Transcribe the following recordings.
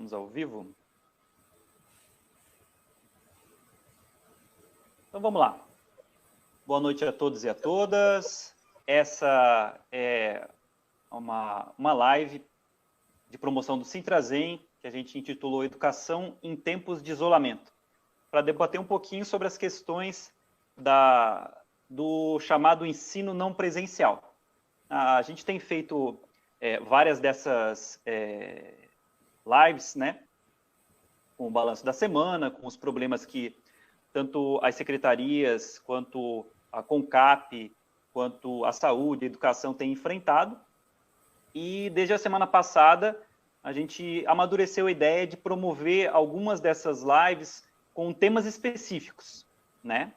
Estamos ao vivo? Então vamos lá. Boa noite a todos e a todas. Essa é uma live de promoção do Sintrazem, que a gente intitulou Educação em Tempos de Isolamento, para debater um pouquinho sobre as questões do chamado ensino não presencial. A gente tem feito várias dessas lives, né, com o balanço da semana, com os problemas que tanto as secretarias, quanto a CONCAP, quanto a saúde, a educação têm enfrentado. E desde a semana passada, a gente amadureceu a ideia de promover algumas dessas lives com temas específicos, né?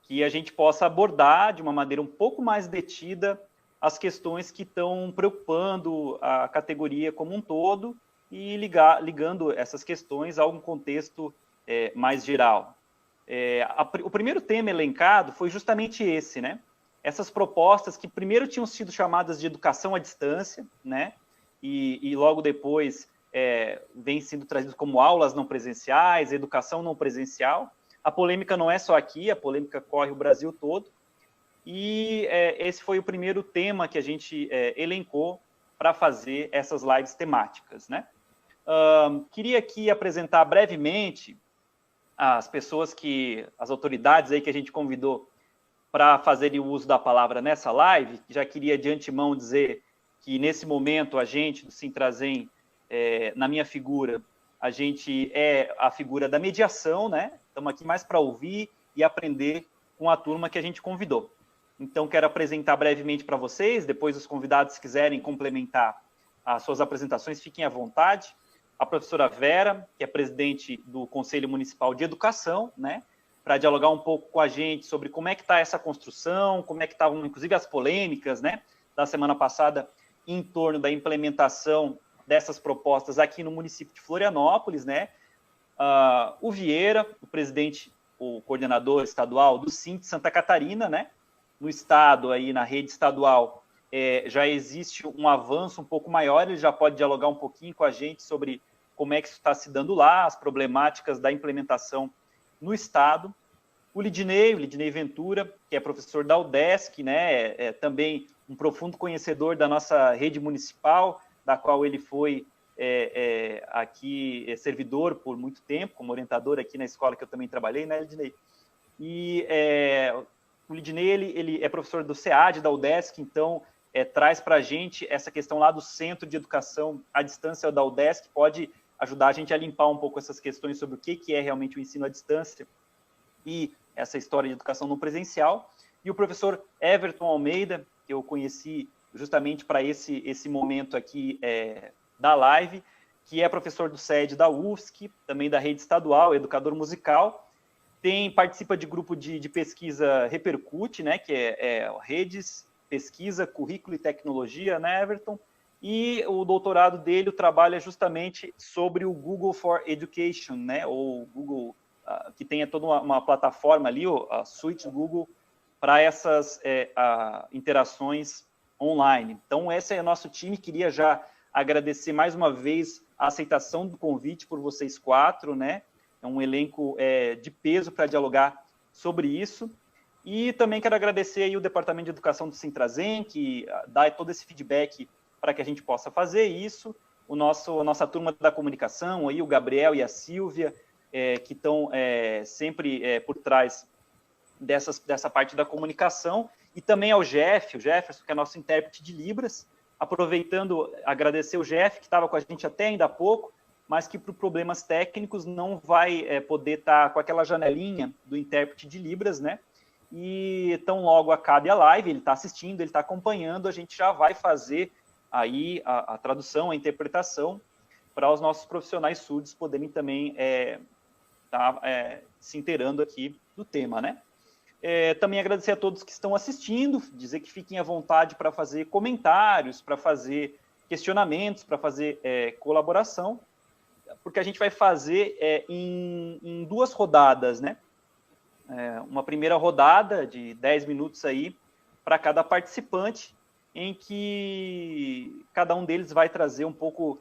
Que a gente possa abordar de uma maneira um pouco mais detida as questões que estão preocupando a categoria como um todo e ligando essas questões a algum contexto mais geral. O primeiro tema elencado foi justamente esse, né? Essas propostas que primeiro tinham sido chamadas de educação à distância, né? E logo depois vem sendo trazido como aulas não presenciais, educação não presencial. A polêmica não é só aqui, a polêmica corre o Brasil todo. E esse foi o primeiro tema que a gente elencou para fazer essas lives temáticas, né? Queria aqui apresentar brevemente as autoridades aí que a gente convidou para fazerem o uso da palavra nessa live. Já queria de antemão dizer que nesse momento a gente do Sintrazem, na minha figura, a gente é a figura da mediação, né? Estamos aqui mais para ouvir e aprender com a turma que a gente convidou. Então, quero apresentar brevemente para vocês, depois os convidados, se quiserem complementar as suas apresentações, fiquem à vontade. A professora Vera, que é presidente do Conselho Municipal de Educação, né, para dialogar um pouco com a gente sobre como é que está essa construção, como é que estavam, inclusive, as polêmicas, né, da semana passada em torno da implementação dessas propostas aqui no município de Florianópolis, né. O Vieira, o presidente, o coordenador estadual do SINT Santa Catarina, né, no estado, aí na rede estadual, já existe um avanço um pouco maior, ele já pode dialogar um pouquinho com a gente sobre como é que isso está se dando lá, as problemáticas da implementação no estado. O Lidinei Ventura, que é professor da UDESC, né, também um profundo conhecedor da nossa rede municipal, da qual ele foi aqui servidor por muito tempo, como orientador aqui na escola que eu também trabalhei, né, Lidinei? E o Lidinei, ele é professor do SEAD, da UDESC, então traz para a gente essa questão lá do Centro de Educação à Distância da UDESC, pode ajudar a gente a limpar um pouco essas questões sobre o que é realmente o ensino à distância e essa história de educação não presencial. E o professor Everton Almeida, que eu conheci justamente para esse momento aqui da live, que é professor do SED da UFSC, também da rede estadual, educador musical, participa de grupo de pesquisa Repercute, né, que é Redes, Pesquisa, Currículo e Tecnologia, né, Everton? E o doutorado dele, o trabalho é justamente sobre o Google for Education, né, ou Google, que tem toda uma plataforma ali, a suite Google, para essas interações online. Então, esse é o nosso time. Queria já agradecer mais uma vez a aceitação do convite por vocês quatro, né? É um elenco de peso para dialogar sobre isso. E também quero agradecer aí o Departamento de Educação do Sintrazem, que dá todo esse feedback para que a gente possa fazer isso. A nossa turma da comunicação, aí, o Gabriel e a Silvia, que estão sempre por trás dessa parte da comunicação. E também ao Jefferson, que é nosso intérprete de Libras. Aproveitando, agradecer o Jeff, que estava com a gente até ainda há pouco, mas que por problemas técnicos não vai poder estar com aquela janelinha do intérprete de Libras, né? E tão logo acabe a live, ele está assistindo, ele está acompanhando, a gente já vai fazer aí a tradução, a interpretação, para os nossos profissionais surdos poderem também estar se inteirando aqui do tema, né? Também agradecer a todos que estão assistindo, dizer que fiquem à vontade para fazer comentários, para fazer questionamentos, para fazer colaboração, porque a gente vai fazer em duas rodadas, né? Uma primeira rodada de 10 minutos aí para cada participante, em que cada um deles vai trazer um pouco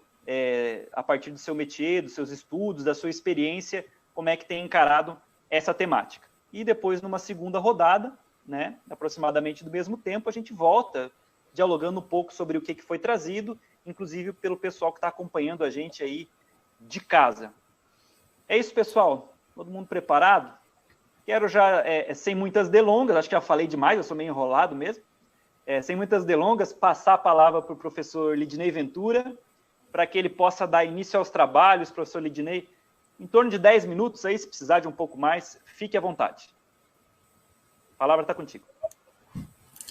a partir do seu métier, dos seus estudos, da sua experiência, como é que tem encarado essa temática. E depois, numa segunda rodada, né, aproximadamente do mesmo tempo, a gente volta dialogando um pouco sobre o que foi trazido, inclusive pelo pessoal que está acompanhando a gente aí de casa. É isso, pessoal? Todo mundo preparado? Quero já, sem muitas delongas, acho que já falei demais, eu sou meio enrolado mesmo, sem muitas delongas, passar a palavra para o professor Lidney Ventura, para que ele possa dar início aos trabalhos. Professor Lidney, em torno de 10 minutos aí, se precisar de um pouco mais, fique à vontade. A palavra está contigo.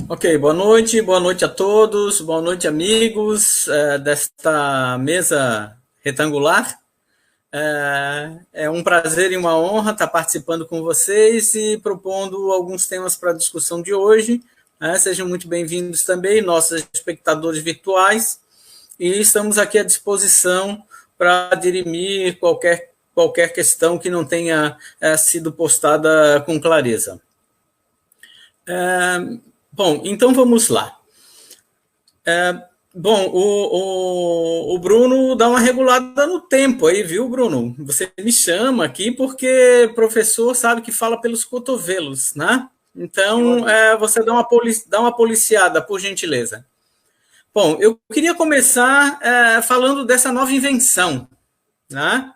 Ok, boa noite a todos, boa noite, amigos desta mesa retangular. É um prazer e uma honra estar participando com vocês e propondo alguns temas para a discussão de hoje. Sejam muito bem-vindos também, nossos espectadores virtuais, e estamos aqui à disposição para dirimir qualquer questão que não tenha sido postada com clareza. Bom, então vamos lá. Bom, o Bruno dá uma regulada no tempo aí, viu, Bruno? Você me chama aqui porque professor sabe que fala pelos cotovelos, né? Então, você dá uma policiada, por gentileza. Bom, eu queria começar falando dessa nova invenção, né?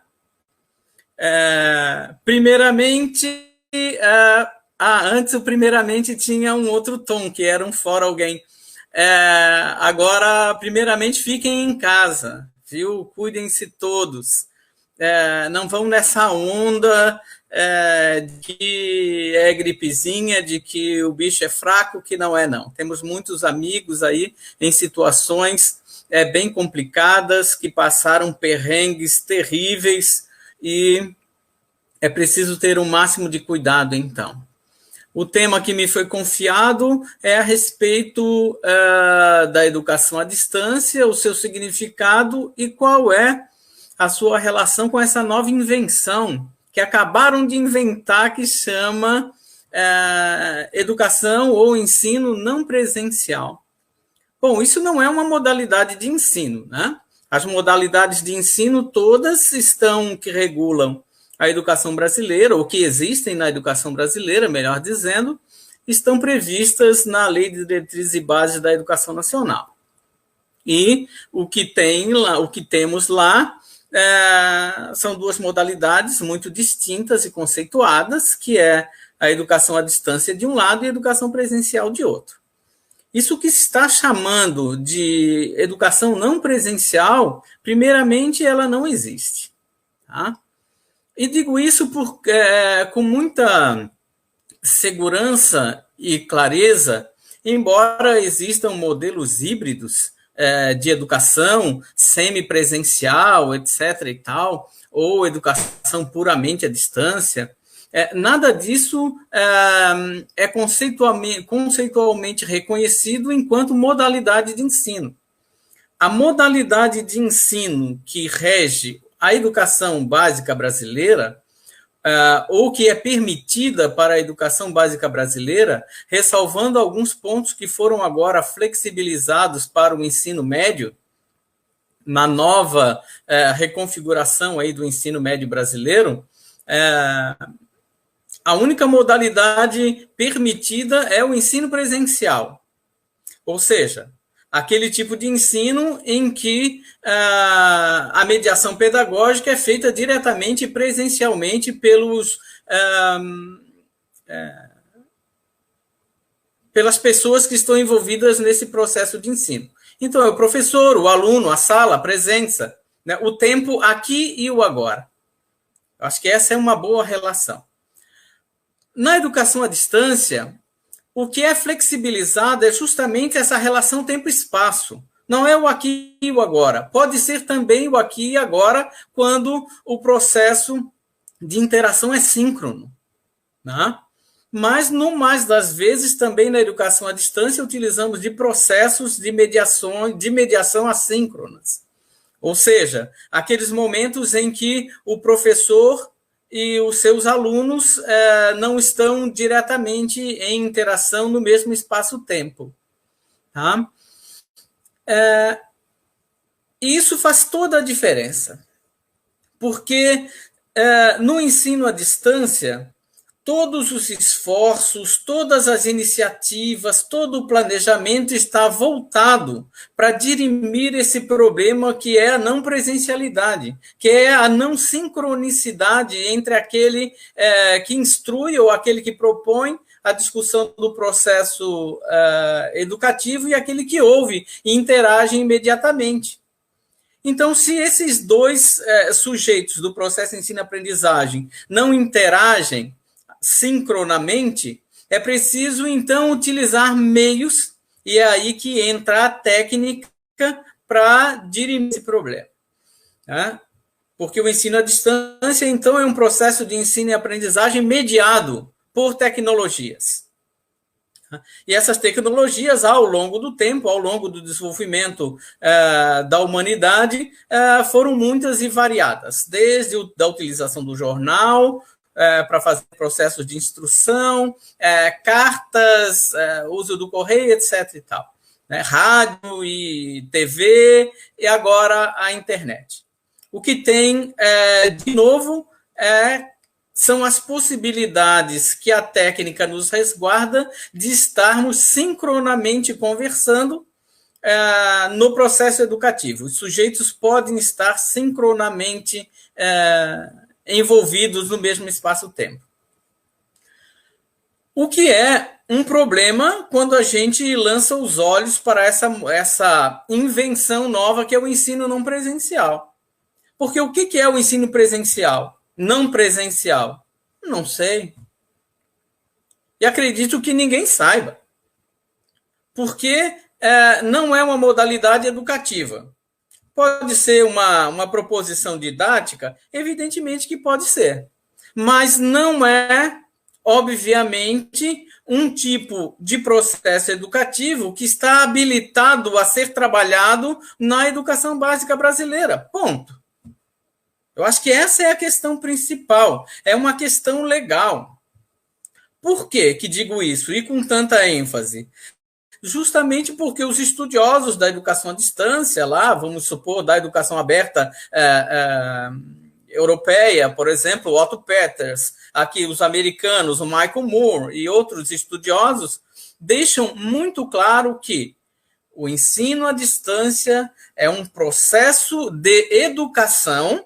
Primeiramente, antes o primeiramente tinha um outro tom, que era um fora alguém. Agora, primeiramente, fiquem em casa, viu? Cuidem-se todos. Não vão nessa onda de que é gripezinha, de que o bicho é fraco, que não é, não. Temos muitos amigos aí em situações bem complicadas, que passaram perrengues terríveis, e é preciso ter o máximo de cuidado, então. O tema que me foi confiado é a respeito da educação à distância, o seu significado e qual é a sua relação com essa nova invenção que acabaram de inventar, que chama educação ou ensino não presencial. Bom, isso não é uma modalidade de ensino, né? As modalidades de ensino todas que regulam a educação brasileira, ou que existem na educação brasileira, melhor dizendo, estão previstas na Lei de Diretrizes e Bases da Educação Nacional. E o que temos lá são duas modalidades muito distintas e conceituadas, que é a educação à distância de um lado e a educação presencial de outro. Isso que se está chamando de educação não presencial, primeiramente, ela não existe, tá? E digo isso com muita segurança e clareza, embora existam modelos híbridos de educação semipresencial, etc. e tal, ou educação puramente à distância, nada disso é conceitualmente reconhecido enquanto modalidade de ensino. A modalidade de ensino que rege a educação básica brasileira, ou que é permitida para a educação básica brasileira, ressalvando alguns pontos que foram agora flexibilizados para o ensino médio, na nova reconfiguração aí do ensino médio brasileiro, a única modalidade permitida é o ensino presencial. Ou seja, aquele tipo de ensino em que a mediação pedagógica é feita diretamente e presencialmente pelas pessoas que estão envolvidas nesse processo de ensino. Então, é o professor, o aluno, a sala, a presença, né, o tempo aqui e o agora. Eu acho que essa é uma boa relação. Na educação à distância, o que é flexibilizado é justamente essa relação tempo-espaço. Não é o aqui e o agora. Pode ser também o aqui e agora quando o processo de interação é síncrono, né? Mas, no mais das vezes, também na educação à distância, utilizamos de processos de mediação assíncronas. Ou seja, aqueles momentos em que o professor e os seus alunos não estão diretamente em interação no mesmo espaço-tempo. Tá? E isso faz toda a diferença, porque no ensino à distância, todos os esforços, todas as iniciativas, todo o planejamento está voltado para dirimir esse problema que é a não presencialidade, que é a não sincronicidade entre aquele que instrui ou aquele que propõe a discussão do processo educativo e aquele que ouve e interage imediatamente. Então, se esses dois sujeitos do processo ensino-aprendizagem não interagem sincronamente, é preciso, então, utilizar meios, e é aí que entra a técnica para dirimir esse problema. Tá? Porque o ensino à distância, então, é um processo de ensino e aprendizagem mediado por tecnologias. E essas tecnologias, ao longo do tempo, ao longo do desenvolvimento da humanidade, foram muitas e variadas, desde a utilização do jornal, para fazer processos de instrução, cartas, uso do correio, etc. e tal. Rádio e TV, e agora a internet. O que tem, de novo, são as possibilidades que a técnica nos resguarda de estarmos sincronamente conversando no processo educativo. Os sujeitos podem estar sincronamente envolvidos no mesmo espaço-tempo. O que é um problema quando a gente lança os olhos para essa invenção nova que é o ensino não presencial. Porque o que é o ensino presencial? Não presencial? Não sei. E acredito que ninguém saiba. Porque não é uma modalidade educativa. Pode ser uma proposição didática? Evidentemente que pode ser. Mas não é, obviamente, um tipo de processo educativo que está habilitado a ser trabalhado na educação básica brasileira. Ponto. Eu acho que essa é a questão principal. É uma questão legal. Por que digo isso? E com tanta ênfase? Justamente porque os estudiosos da educação à distância, lá, vamos supor, da educação aberta europeia, por exemplo, Otto Peters, aqui os americanos, o Michael Moore e outros estudiosos, deixam muito claro que o ensino à distância é um processo de educação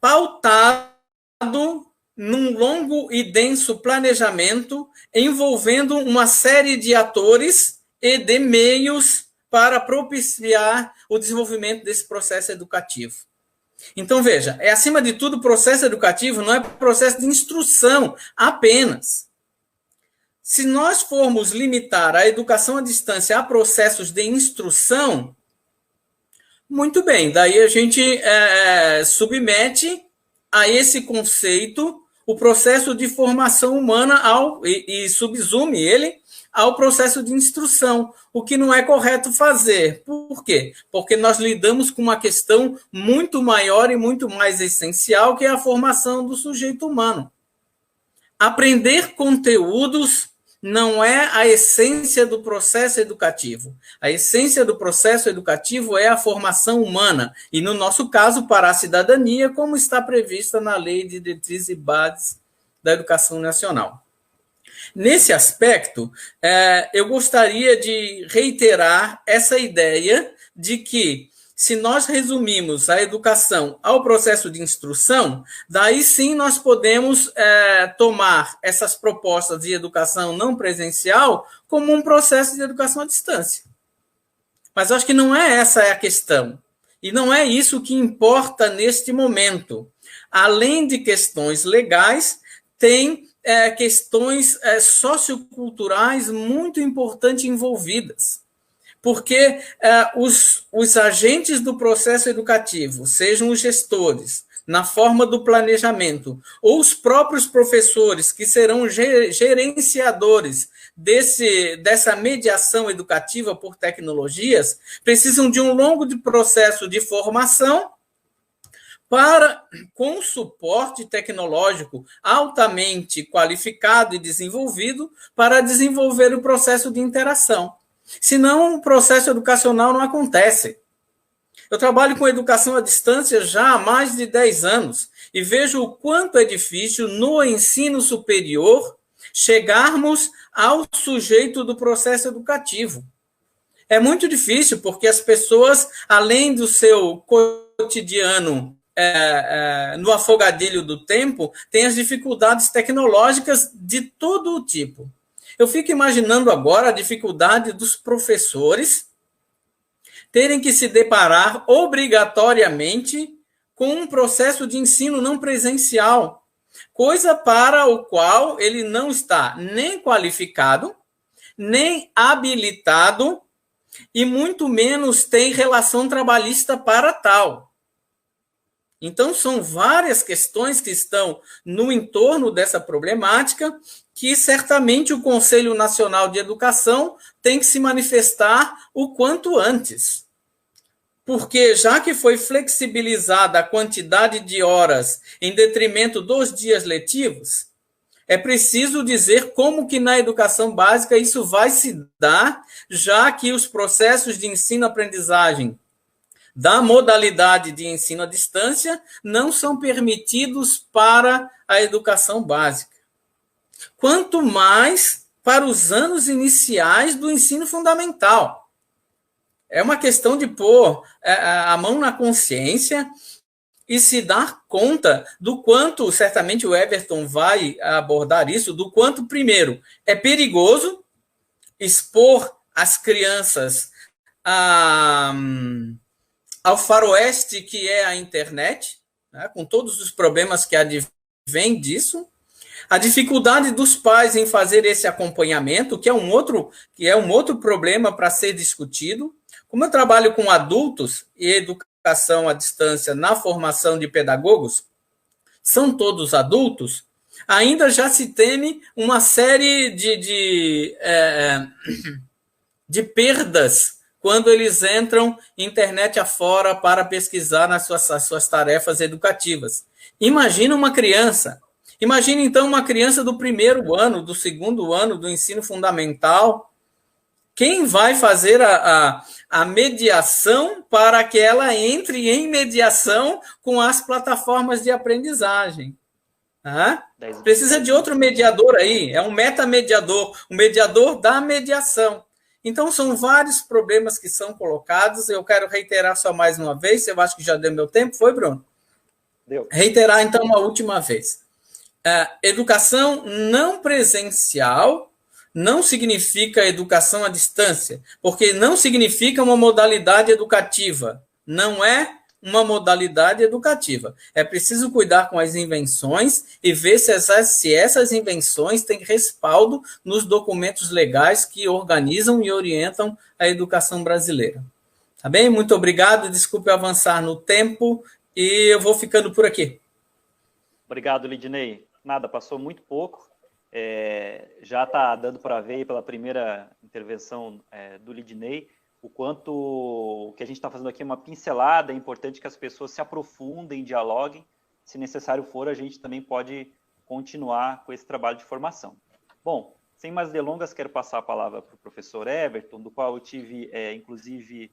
pautado num longo e denso planejamento envolvendo uma série de atores e de meios para propiciar o desenvolvimento desse processo educativo. Então, veja, acima de tudo, o processo educativo não é processo de instrução apenas. Se nós formos limitar a educação à distância a processos de instrução, muito bem, daí a gente submete a esse conceito o processo de formação humana e subsume ele ao processo de instrução, o que não é correto fazer. Por quê? Porque nós lidamos com uma questão muito maior e muito mais essencial, que é a formação do sujeito humano. Aprender conteúdos não é a essência do processo educativo. A essência do processo educativo é a formação humana, e no nosso caso, para a cidadania, como está prevista na Lei de Diretrizes e Bases da Educação Nacional. Nesse aspecto, eu gostaria de reiterar essa ideia de que, se nós resumimos a educação ao processo de instrução, daí sim nós podemos tomar essas propostas de educação não presencial como um processo de educação à distância. Mas eu acho que não é essa a questão. E não é isso que importa neste momento. Além de questões legais, tem questões socioculturais muito importantes envolvidas. Porque os agentes do processo educativo, sejam os gestores, na forma do planejamento, ou os próprios professores, que serão gerenciadores dessa mediação educativa por tecnologias, precisam de um longo processo de formação com suporte tecnológico altamente qualificado e desenvolvido para desenvolver o processo de interação. Senão, o processo educacional não acontece. Eu trabalho com educação à distância já há mais de 10 anos e vejo o quanto é difícil no ensino superior chegarmos ao sujeito do processo educativo. É muito difícil porque as pessoas, além do seu cotidiano no afogadilho do tempo, têm as dificuldades tecnológicas de todo o tipo. Eu fico imaginando agora a dificuldade dos professores terem que se deparar obrigatoriamente com um processo de ensino não presencial, coisa para o qual ele não está nem qualificado, nem habilitado e muito menos tem relação trabalhista para tal. Então, são várias questões que estão no entorno dessa problemática que certamente o Conselho Nacional de Educação tem que se manifestar o quanto antes. Porque já que foi flexibilizada a quantidade de horas em detrimento dos dias letivos, é preciso dizer como que na educação básica isso vai se dar, já que os processos de ensino-aprendizagem da modalidade de ensino à distância não são permitidos para a educação básica. Quanto mais para os anos iniciais do ensino fundamental. É uma questão de pôr a mão na consciência e se dar conta do quanto, certamente o Everton vai abordar isso, do quanto, primeiro, é perigoso expor as crianças ao faroeste que é a internet, né, com todos os problemas que advêm disso, a dificuldade dos pais em fazer esse acompanhamento, que é um outro problema para ser discutido. Como eu trabalho com adultos e educação à distância na formação de pedagogos, são todos adultos, ainda já se teme uma série de perdas quando eles entram internet afora para pesquisar nas suas tarefas educativas. Imagina uma criança. Imagina, então, uma criança do primeiro ano, do segundo ano do ensino fundamental. Quem vai fazer a mediação para que ela entre em mediação com as plataformas de aprendizagem? Precisa de outro mediador aí, é um metamediador, um mediador da mediação. Então, são vários problemas que são colocados. Eu quero reiterar só mais uma vez, eu acho que já deu meu tempo, foi, Bruno? Deu. Reiterar, então, uma última vez. Educação não presencial não significa educação à distância, porque não significa uma modalidade educativa. Não é uma modalidade educativa. É preciso cuidar com as invenções e ver se essas invenções têm respaldo nos documentos legais que organizam e orientam a educação brasileira. Tá bem? Muito obrigado. Desculpe avançar no tempo e eu vou ficando por aqui. Obrigado, Lidney. Nada, passou muito pouco. Já está dando para ver pela primeira intervenção do Lidney o quanto o que a gente está fazendo aqui é uma pincelada. É importante que as pessoas se aprofundem, dialoguem. Se necessário for, a gente também pode continuar com esse trabalho de formação. Bom, sem mais delongas, quero passar a palavra para o professor Everton, do qual eu tive, inclusive,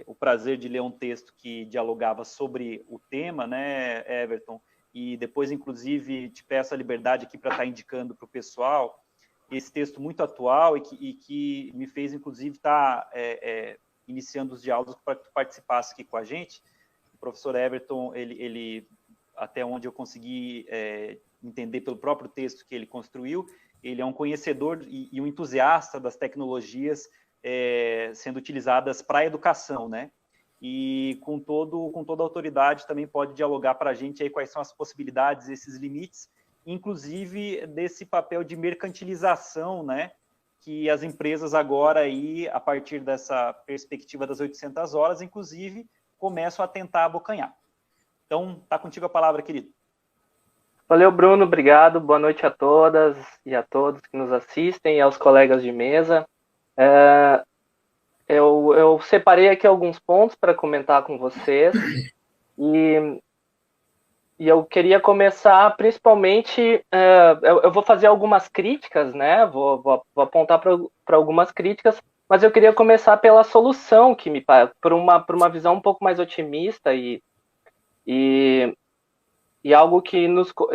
o prazer de ler um texto que dialogava sobre o tema, né, Everton? E depois, inclusive, te peço a liberdade aqui para estar indicando para o pessoal esse texto muito atual e que me fez, inclusive, estar iniciando os diálogos para que tu participasse aqui com a gente. O professor Everton, ele até onde eu consegui entender pelo próprio texto que ele construiu, ele é um conhecedor e um entusiasta das tecnologias sendo utilizadas para a educação, né? E com toda a autoridade também pode dialogar para a gente aí quais são as possibilidades, esses limites, inclusive desse papel de mercantilização, né, que as empresas agora, aí, a partir dessa perspectiva das 800 horas, inclusive, começam a tentar abocanhar. Então, está contigo a palavra, querido. Valeu, Bruno, obrigado. Boa noite a todas e a todos que nos assistem e aos colegas de mesa. Eu separei aqui alguns pontos para comentar com vocês e eu queria começar principalmente, eu vou fazer algumas críticas, né? Vou apontar para algumas críticas mas eu queria começar pela solução, por uma visão um pouco mais otimista e algo que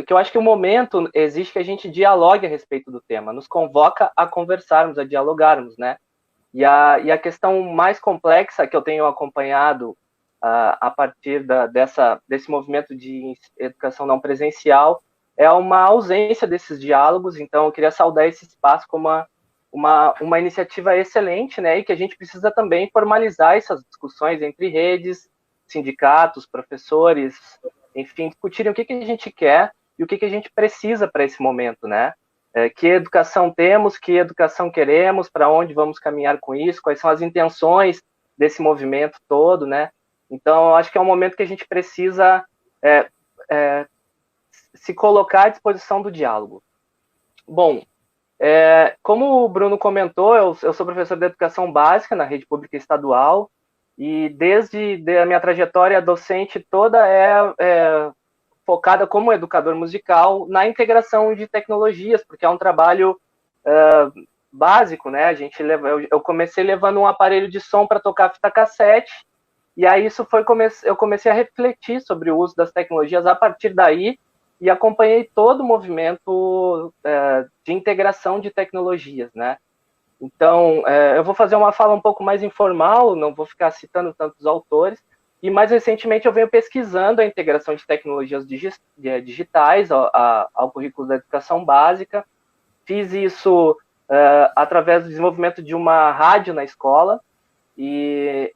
eu acho que o momento exige que a gente dialogue a respeito do tema, nos convoca a conversarmos, a dialogarmos, né? E a questão mais complexa que eu tenho acompanhado a partir desse movimento de educação não presencial é uma ausência desses diálogos. Então, eu queria saudar esse espaço como uma iniciativa excelente, né? E que a gente precisa também formalizar essas discussões entre redes, sindicatos, professores, enfim, discutirem o que a gente quer e o que a gente precisa para esse momento, né? Que educação temos, que educação queremos, para onde vamos caminhar com isso, quais são as intenções desse movimento todo, né? Então, acho que é um momento que a gente precisa se colocar à disposição do diálogo. Bom, como o Bruno comentou, eu sou professor de educação básica na rede pública estadual, e desde a minha trajetória docente toda focada como educador musical na integração de tecnologias, porque é um trabalho básico, né? Eu comecei levando um aparelho de som para tocar fita cassete, e aí eu comecei a refletir sobre o uso das tecnologias a partir daí, e acompanhei todo o movimento de integração de tecnologias, né? Então, eu vou fazer uma fala um pouco mais informal, não vou ficar citando tantos autores, e mais recentemente eu venho pesquisando a integração de tecnologias digitais ao currículo da educação básica. Fiz isso através do desenvolvimento de uma rádio na escola, e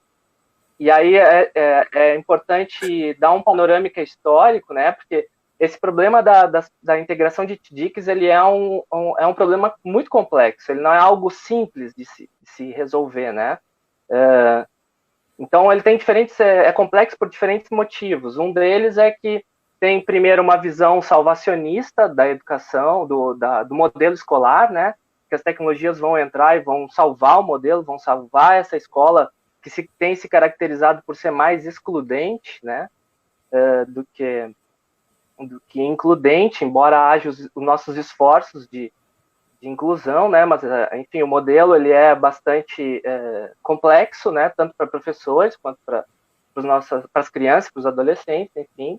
aí é importante dar um panorâmica histórico, né, porque esse problema da integração de TDICs, ele é um problema muito complexo, ele não é algo simples de se resolver, né? Então, ele tem é complexo por diferentes motivos. Um deles é que tem, primeiro, uma visão salvacionista da educação, do modelo escolar, né? Que as tecnologias vão entrar e vão salvar o modelo, vão salvar essa escola que tem se caracterizado por ser mais excludente, né? Do que includente, embora haja os nossos esforços de inclusão, né? Mas, enfim, o modelo ele é bastante complexo, né? Tanto para professores quanto para as crianças, para os adolescentes, enfim.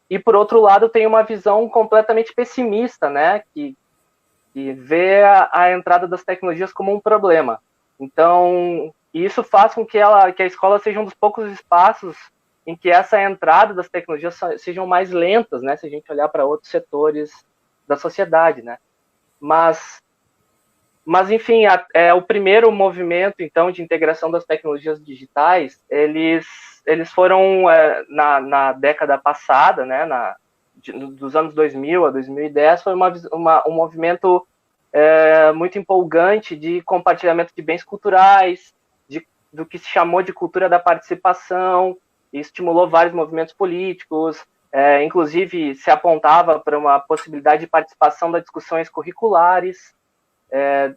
E, por outro lado, tem uma visão completamente pessimista, né? Que vê a entrada das tecnologias como um problema. Então, isso faz com que a escola seja um dos poucos espaços em que essa entrada das tecnologias sejam mais lentas, né? Se a gente olhar para outros setores da sociedade, né? Mas enfim, o primeiro movimento, então, de integração das tecnologias digitais, eles foram, na década passada, né? Dos anos 2000 a 2010, foi um movimento muito empolgante de compartilhamento de bens culturais, do que se chamou de cultura da participação, e estimulou vários movimentos políticos, inclusive se apontava para uma possibilidade de participação das discussões curriculares,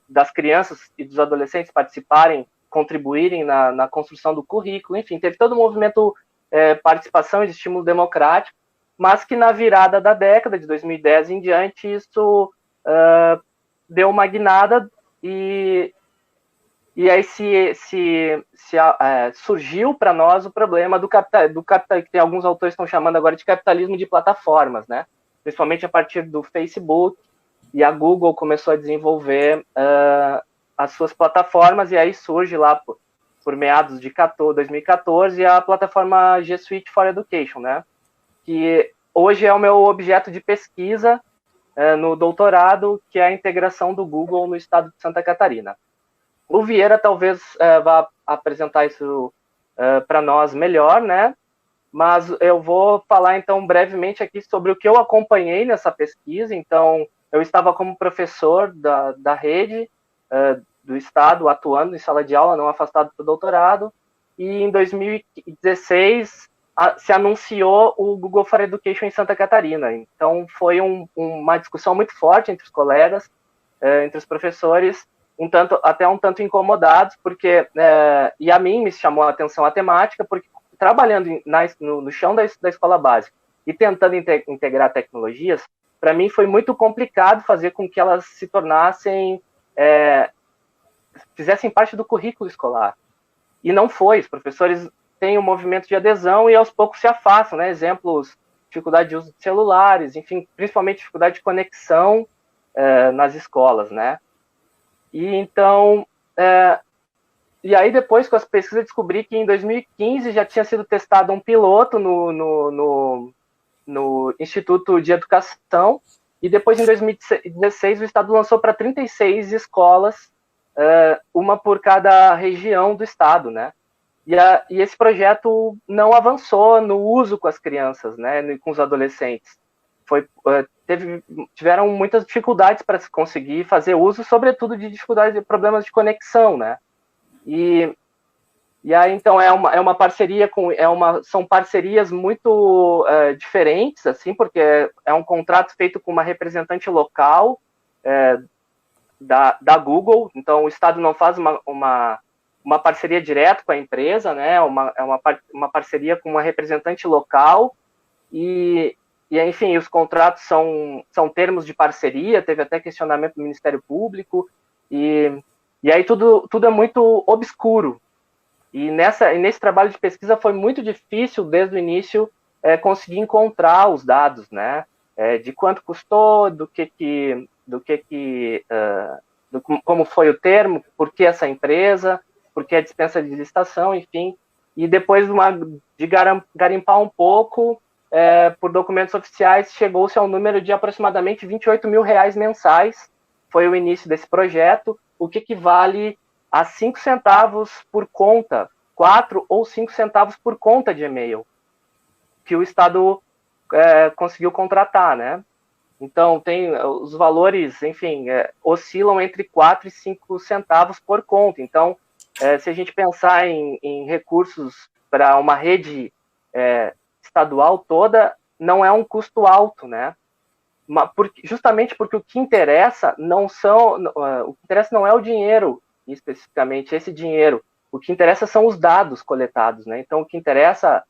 das crianças e dos adolescentes participarem, contribuírem na construção do currículo, enfim, teve todo um movimento participação e de estímulo democrático, mas que na virada da década de 2010 em diante, isso deu uma guinada e aí surgiu para nós o problema do capital, que tem alguns autores estão chamando agora de capitalismo de plataformas, né? Principalmente a partir do Facebook, e a Google começou a desenvolver as suas plataformas, e aí surge lá por meados de 2014 a plataforma G Suite for Education, né? Que hoje é o meu objeto de pesquisa no doutorado, que é a integração do Google no estado de Santa Catarina. O Vieira talvez vá apresentar isso para nós melhor, né? Mas eu vou falar, então, brevemente aqui sobre o que eu acompanhei nessa pesquisa. Então, eu estava como professor da rede do estado, atuando em sala de aula, não afastado do doutorado, e em 2016 se anunciou o Google for Education em Santa Catarina. Então, foi uma discussão muito forte entre os colegas, entre os professores, até um tanto incomodados, porque, e a mim me chamou a atenção a temática, porque trabalhando no chão da escola básica e tentando integrar tecnologias, para mim foi muito complicado fazer com que elas se tornassem fizessem parte do currículo escolar. E não foi, os professores têm um movimento de adesão e aos poucos se afastam, né? Exemplos, dificuldade de uso de celulares, enfim, principalmente dificuldade de conexão nas escolas, né? E então, e aí depois com as pesquisas descobri que em 2015 já tinha sido testado um piloto no Instituto de Educação, e depois em 2016 o Estado lançou para 36 escolas, uma por cada região do Estado, né? E esse projeto não avançou no uso com as crianças, né, com os adolescentes. Tiveram muitas dificuldades para se conseguir fazer uso, sobretudo de dificuldades e problemas de conexão, né? E aí, então, é uma parceria são parcerias muito diferentes, assim, porque é um contrato feito com uma representante local da Google. Então, o Estado não faz uma parceria direta com a empresa, né? É uma parceria com uma representante local e enfim, os contratos são termos de parceria, teve até questionamento do Ministério Público, e aí tudo é muito obscuro. E nesse trabalho de pesquisa foi muito difícil, desde o início, conseguir encontrar os dados, né? De quanto custou, como foi o termo, por que essa empresa, por que a dispensa de licitação, enfim. E depois de garimpar um pouco, por documentos oficiais, chegou-se ao número de aproximadamente R$28 mil mensais. Foi o início desse projeto, o que equivale a 5 centavos por conta, 4 ou 5 centavos por conta de e-mail, que o Estado conseguiu contratar, né? Então, os valores, enfim, oscilam entre 4 e 5 centavos por conta. Então, se a gente pensar em recursos para uma rede estadual toda, não é um custo alto, né? Justamente porque o que interessa não é o dinheiro, especificamente esse dinheiro. O que interessa são os dados coletados, né? Então, o que interessa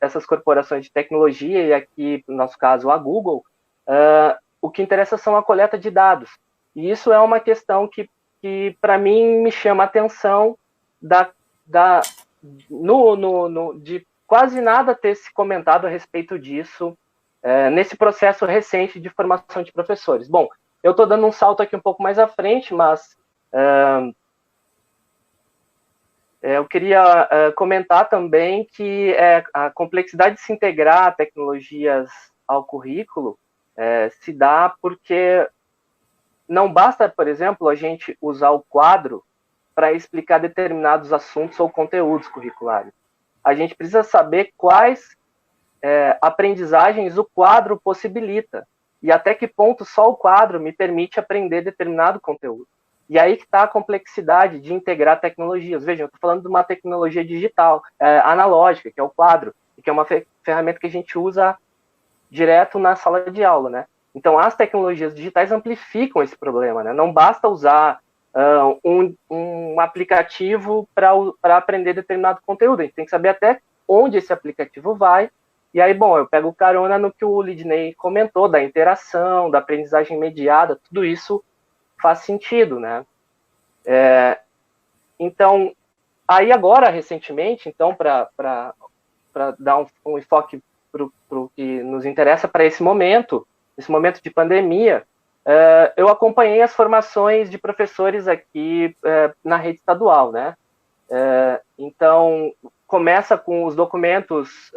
essas corporações de tecnologia, e aqui, no nosso caso, a Google, o que interessa são a coleta de dados. E isso é uma questão que para mim, me chama a atenção de quase nada ter se comentado a respeito disso nesse processo recente de formação de professores. Bom, eu estou dando um salto aqui um pouco mais à frente, mas eu queria comentar também que a complexidade de se integrar tecnologias ao currículo se dá porque não basta, por exemplo, a gente usar o quadro para explicar determinados assuntos ou conteúdos curriculares. A gente precisa saber quais aprendizagens o quadro possibilita e até que ponto só o quadro me permite aprender determinado conteúdo. E aí que está a complexidade de integrar tecnologias. Vejam, eu estou falando de uma tecnologia digital, analógica, que é o quadro, e que é uma ferramenta que a gente usa direto na sala de aula, né? Então, as tecnologias digitais amplificam esse problema, né? Não basta usar um aplicativo para aprender determinado conteúdo. A gente tem que saber até onde esse aplicativo vai. E aí, bom, eu pego carona no que o Lidney comentou, da interação, da aprendizagem mediada, tudo isso faz sentido, né? Então, aí agora, recentemente, então, para dar um enfoque para o que nos interessa para esse momento de pandemia, eu acompanhei as formações de professores aqui na rede estadual, né? Então, começa com os documentos,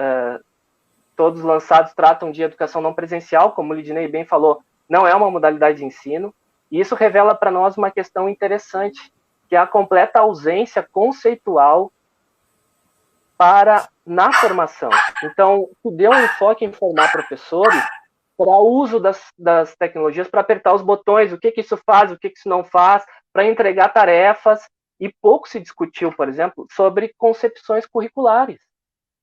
todos lançados tratam de educação não presencial, como o Lidney bem falou, não é uma modalidade de ensino, e isso revela para nós uma questão interessante, que é a completa ausência conceitual na formação. Então, se deu um enfoque em formar professores para o uso das tecnologias, para apertar os botões, o que isso faz, o que isso não faz, para entregar tarefas, e pouco se discutiu, por exemplo, sobre concepções curriculares,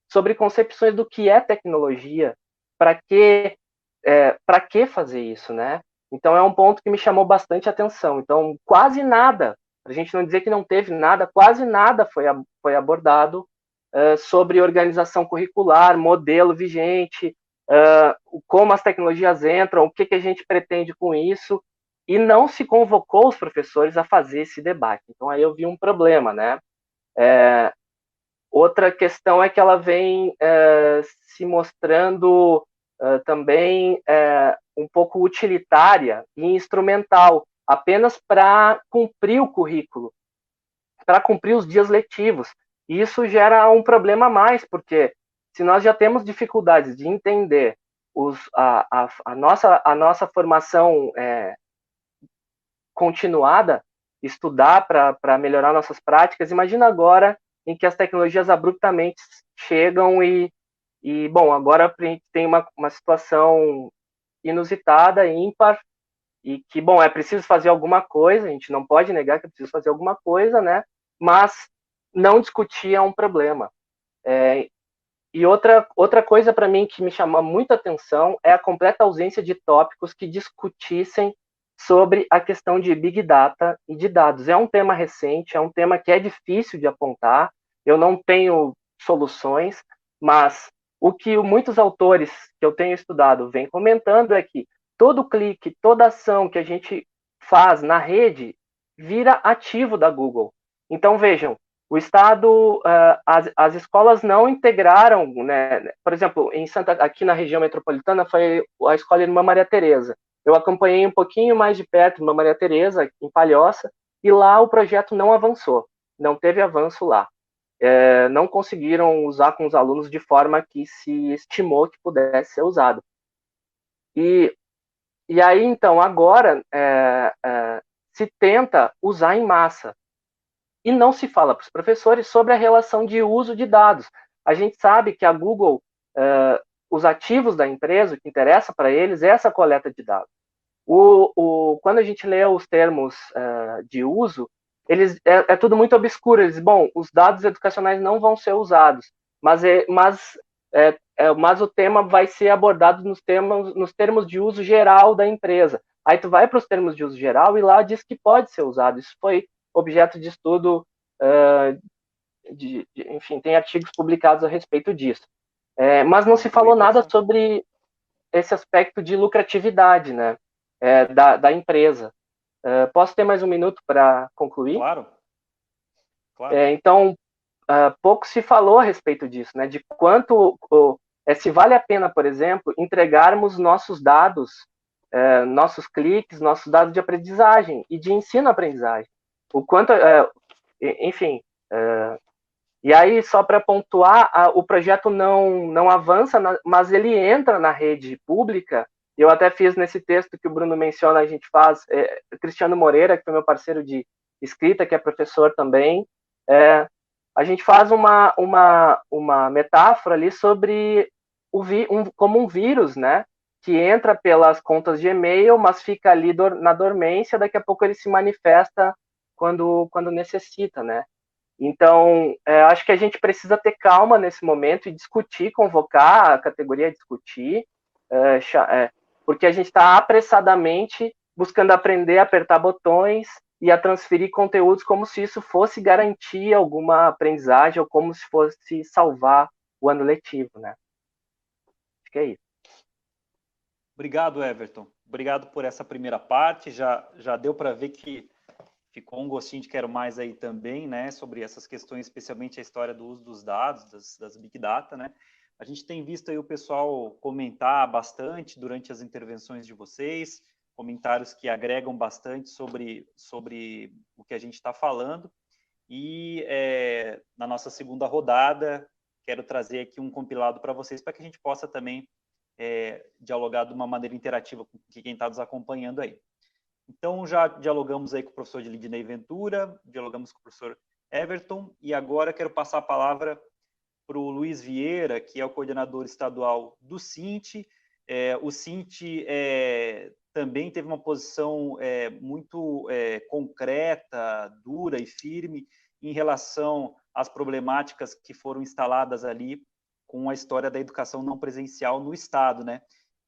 sobre concepções do que é tecnologia, para que fazer isso, né? Então, é um ponto que me chamou bastante atenção. Então, quase nada, a gente não dizer que não teve nada, quase nada foi abordado sobre organização curricular, modelo vigente, como as tecnologias entram, o que a gente pretende com isso, e não se convocou os professores a fazer esse debate. Então aí eu vi um problema, né? Outra questão é que ela vem se mostrando também um pouco utilitária e instrumental, apenas para cumprir o currículo, para cumprir os dias letivos. E isso gera um problema a mais, porque se nós já temos dificuldades de entender a nossa formação continuada, estudar para melhorar nossas práticas, imagina agora em que as tecnologias abruptamente chegam bom, agora a gente tem uma situação inusitada, ímpar, e que, bom, é preciso fazer alguma coisa, a gente não pode negar que é preciso fazer alguma coisa, né? Mas não discutir é um problema. E outra coisa para mim que me chama muita atenção é a completa ausência de tópicos que discutissem sobre a questão de Big Data e de dados. É um tema recente, é um tema que é difícil de apontar, eu não tenho soluções, mas o que muitos autores que eu tenho estudado vêm comentando é que todo clique, toda ação que a gente faz na rede vira ativo da Google. Então, vejam, o Estado, as escolas não integraram, né? Por exemplo, aqui na região metropolitana foi a Escola Irmã Maria Tereza. Eu acompanhei um pouquinho mais de perto Irmã Maria Tereza, em Palhoça, e lá o projeto não avançou, não teve avanço lá. Não conseguiram usar com os alunos de forma que se estimou que pudesse ser usado. E aí, então, agora se tenta usar em massa. E não se fala para os professores sobre a relação de uso de dados. A gente sabe que a Google, os ativos da empresa, o que interessa para eles é essa coleta de dados. Quando a gente lê os termos de uso, é tudo muito obscuro. Eles, bom, os dados educacionais não vão ser usados, mas o tema vai ser abordado nos termos de uso geral da empresa. Aí tu vai para os termos de uso geral e lá diz que pode ser usado. Isso foi objeto de estudo, enfim, tem artigos publicados a respeito disso. Mas não se falou nada sobre esse aspecto de lucratividade, né, da empresa. Posso ter mais um minuto para concluir? Claro. Então, pouco se falou a respeito disso, né, de quanto, se vale a pena, por exemplo, entregarmos nossos dados, nossos cliques, nossos dados de aprendizagem e de ensino-aprendizagem. O quanto, enfim, e aí, só para pontuar, o projeto não avança, mas ele entra na rede pública. Eu até fiz nesse texto que o Bruno menciona, a gente faz, Cristiano Moreira, que foi meu parceiro de escrita, que é professor também, a gente faz uma metáfora ali sobre como um vírus, né? Que entra pelas contas de e-mail, mas fica ali na dormência, daqui a pouco ele se manifesta quando necessita, né? Então, acho que a gente precisa ter calma nesse momento e discutir, convocar a categoria a discutir, porque a gente está apressadamente buscando aprender a apertar botões e a transferir conteúdos como se isso fosse garantir alguma aprendizagem ou como se fosse salvar o ano letivo, né? Acho que é isso. Obrigado, Everton. Obrigado por essa primeira parte. Já deu para ver que ficou um gostinho de quero mais aí também, né, sobre essas questões, especialmente a história do uso dos dados, das Big Data, né. A gente tem visto aí o pessoal comentar bastante durante as intervenções de vocês, comentários que agregam bastante sobre o que a gente está falando. E na nossa segunda rodada, quero trazer aqui um compilado para vocês, para que a gente possa também dialogar de uma maneira interativa com quem está nos acompanhando aí. Então, já dialogamos aí com o professor Lidinei Ventura, dialogamos com o professor Everton, e agora quero passar a palavra para o Luiz Vieira, que é o coordenador estadual do CINT. O CINT também teve uma posição muito concreta, dura e firme em relação às problemáticas que foram instaladas ali com a história da educação não presencial no Estado, né?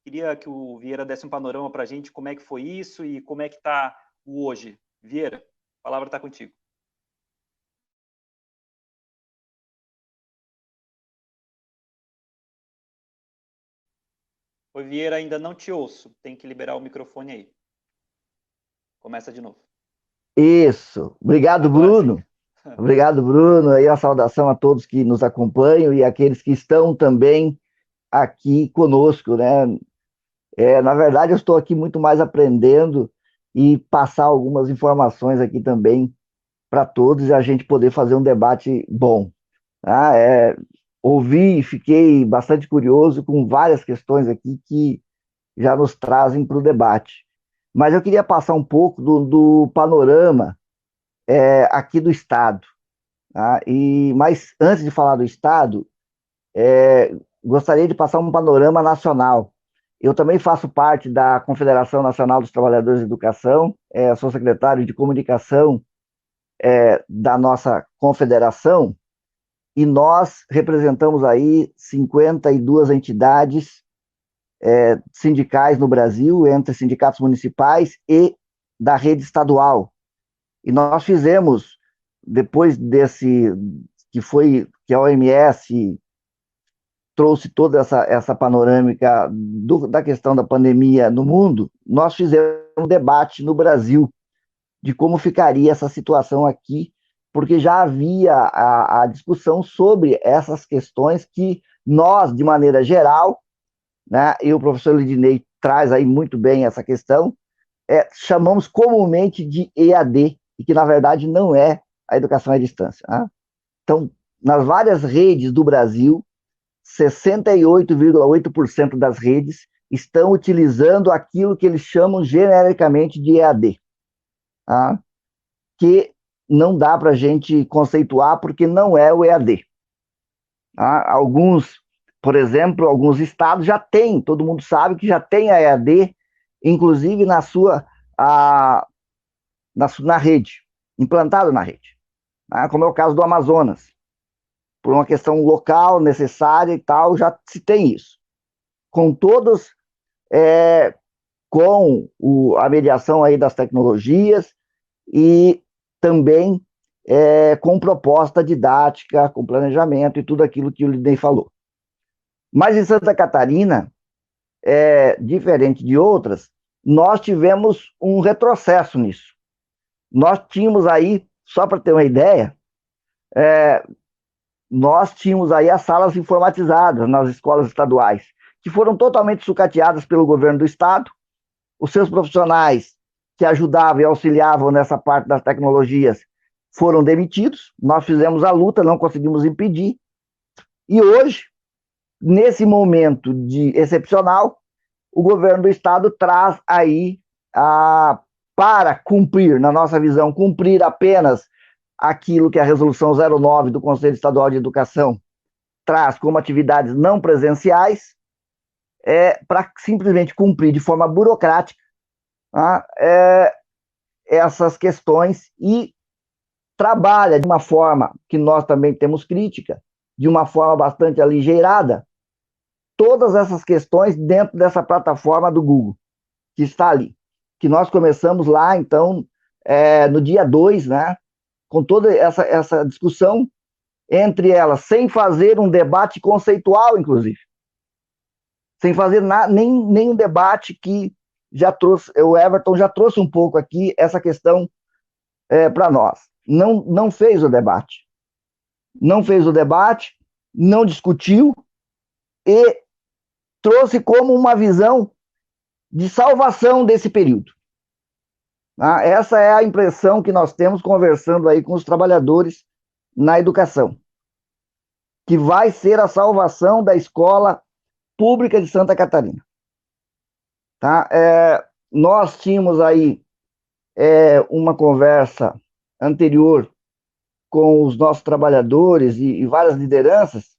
Queria que o Vieira desse um panorama para a gente, como é que foi isso e como é que está o hoje. Vieira, a palavra está contigo. Oi, Vieira, ainda não te ouço. Tem que liberar o microfone aí. Começa de novo. Isso. Obrigado, Bruno. Obrigado, Bruno. Aí a saudação a todos que nos acompanham e aqueles que estão também aqui conosco, né? Na verdade, eu estou aqui muito mais aprendendo e passar algumas informações aqui também para todos e a gente poder fazer um debate bom. Tá? Ouvi e fiquei bastante curioso com várias questões aqui que já nos trazem para o debate. Mas eu queria passar um pouco do panorama aqui do Estado. Tá? Mas antes de falar do Estado, gostaria de passar um panorama nacional. Eu também faço parte da Confederação Nacional dos Trabalhadores de Educação, sou secretário de comunicação da nossa confederação, e nós representamos aí 52 entidades sindicais no Brasil, entre sindicatos municipais e da rede estadual. E nós fizemos, depois que a OMS trouxe toda essa panorâmica da questão da pandemia no mundo, nós fizemos um debate no Brasil de como ficaria essa situação aqui, porque já havia a discussão sobre essas questões que nós, de maneira geral, né, e o professor Lidinei traz aí muito bem essa questão, chamamos comumente de EAD, e que na verdade não é a educação à distância. Né? Então, nas várias redes do Brasil, 68,8% das redes estão utilizando aquilo que eles chamam genericamente de EAD, tá? Que não dá para a gente conceituar porque não é o EAD. Tá? Por exemplo, alguns estados já têm, todo mundo sabe que já tem a EAD, inclusive na rede, implantado na rede, tá? Como é o caso do Amazonas. Por uma questão local, necessária e tal, já se tem isso. Com todos, a mediação aí das tecnologias e também com proposta didática, com planejamento e tudo aquilo que o Lidney falou. Mas em Santa Catarina, diferente de outras, nós tivemos um retrocesso nisso. Nós tínhamos aí, só para ter uma ideia, nós tínhamos aí as salas informatizadas nas escolas estaduais, que foram totalmente sucateadas pelo governo do estado. Os seus profissionais que ajudavam e auxiliavam nessa parte das tecnologias foram demitidos. Nós fizemos a luta, não conseguimos impedir. E hoje, nesse momento excepcional, o governo do estado traz aí, para cumprir, na nossa visão, cumprir apenas aquilo que a Resolução 09 do Conselho Estadual de Educação traz como atividades não presenciais, para simplesmente cumprir de forma burocrática, tá? Essas questões, e trabalha de uma forma que nós também temos crítica, de uma forma bastante aligeirada, todas essas questões dentro dessa plataforma do Google, que está ali, que nós começamos lá, então, no dia 2, né, com toda essa discussão entre elas, sem fazer um debate conceitual, inclusive. Sem fazer nenhum debate que já trouxe, o Everton já trouxe um pouco aqui essa questão para nós. Não fez o debate. Não fez o debate, não discutiu e trouxe como uma visão de salvação desse período. Essa é a impressão que nós temos conversando aí com os trabalhadores na educação, que vai ser a salvação da escola pública de Santa Catarina. Tá? Nós tínhamos aí uma conversa anterior com os nossos trabalhadores e várias lideranças,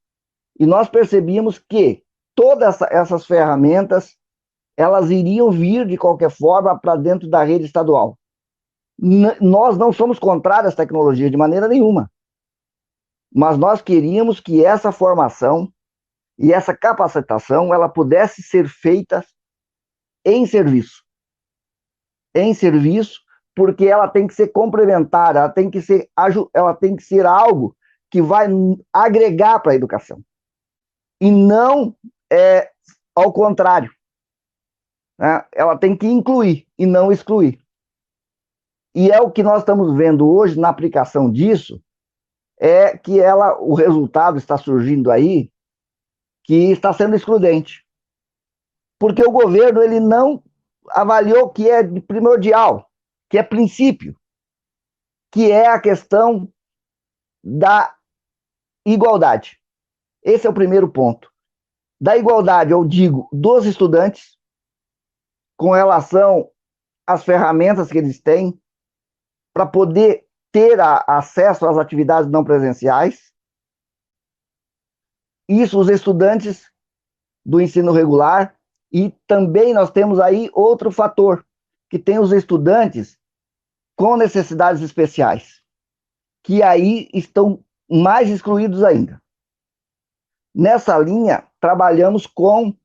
e nós percebíamos que todas essas ferramentas elas iriam vir, de qualquer forma, para dentro da rede estadual. Nós não somos contrários às tecnologias de maneira nenhuma, mas nós queríamos que essa formação e essa capacitação ela pudesse ser feita em serviço, porque ela tem que ser complementar, ela tem que ser algo que vai agregar para a educação, e não ao contrário. Ela tem que incluir e não excluir. E é o que nós estamos vendo hoje na aplicação disso, é que o resultado está surgindo aí, que está sendo excludente. Porque o governo ele não avaliou que é primordial, que é princípio, que é a questão da igualdade. Esse é o primeiro ponto. Da igualdade, eu digo, dos estudantes, com relação às ferramentas que eles têm, para poder ter acesso às atividades não presenciais. Isso, os estudantes do ensino regular, e também nós temos aí outro fator, que tem os estudantes com necessidades especiais, que aí estão mais excluídos ainda. Nessa linha, trabalhamos com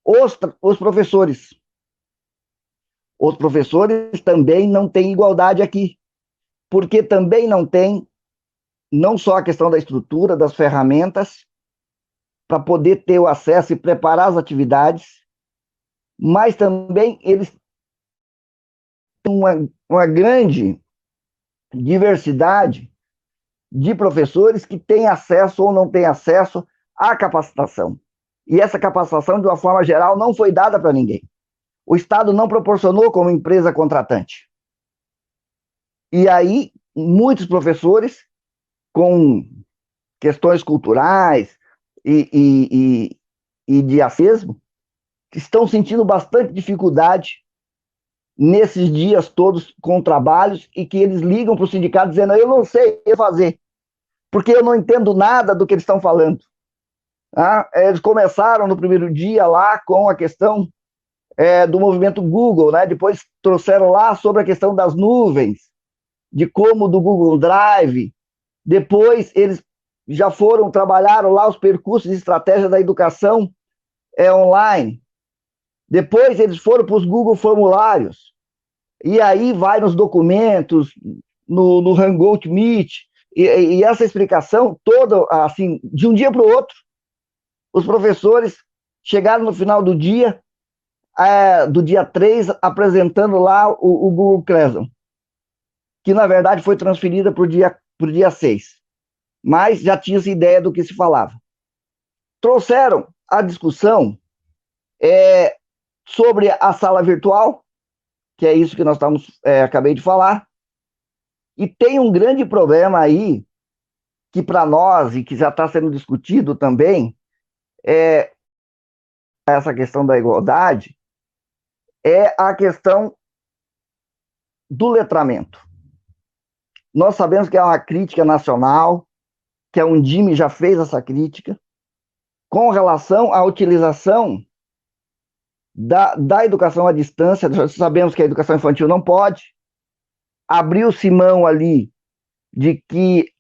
os professores. Os professores também não têm igualdade aqui, porque também não tem, não só a questão da estrutura, das ferramentas, para poder ter o acesso e preparar as atividades, mas também eles têm uma grande diversidade de professores que têm acesso ou não têm acesso à capacitação. E essa capacitação, de uma forma geral, não foi dada para ninguém. O Estado não proporcionou como empresa contratante. E aí, muitos professores, com questões culturais e de acesmo, estão sentindo bastante dificuldade nesses dias todos com trabalhos, e que eles ligam para o sindicato dizendo: eu não sei o que fazer, porque eu não entendo nada do que eles estão falando. Eles começaram no primeiro dia lá com a questão do movimento Google, né? Depois trouxeram lá sobre a questão das nuvens, de como do Google Drive. Depois eles já trabalharam lá os percursos de estratégia da educação online. Depois eles foram para os Google Formulários. E aí vai nos documentos, no Hangout Meet, e essa explicação toda, assim, de um dia para o outro, os professores chegaram no final do dia 3, apresentando lá o Google Classroom, que na verdade foi transferida para o dia 6. Mas já tinha-se ideia do que se falava. Trouxeram a discussão sobre a sala virtual, que é isso que nós acabei de falar, e tem um grande problema aí, que para nós, e que já está sendo discutido também, essa questão da igualdade, é a questão do letramento. Nós sabemos que é uma crítica nacional, que a Undime já fez essa crítica, com relação à utilização da educação à distância. Nós sabemos que a educação infantil não pode. Abriu-se mão ali de que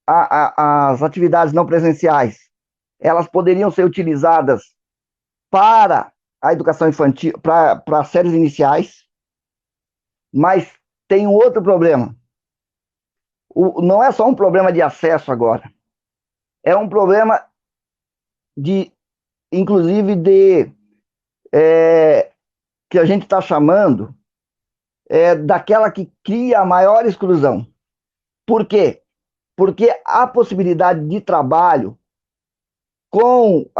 as atividades não presenciais, elas poderiam ser utilizadas para a educação infantil, para séries iniciais, mas tem um outro problema. Não é só um problema de acesso agora, é um problema inclusive que a gente está chamando daquela que cria a maior exclusão. Por quê? Porque a possibilidade de trabalho com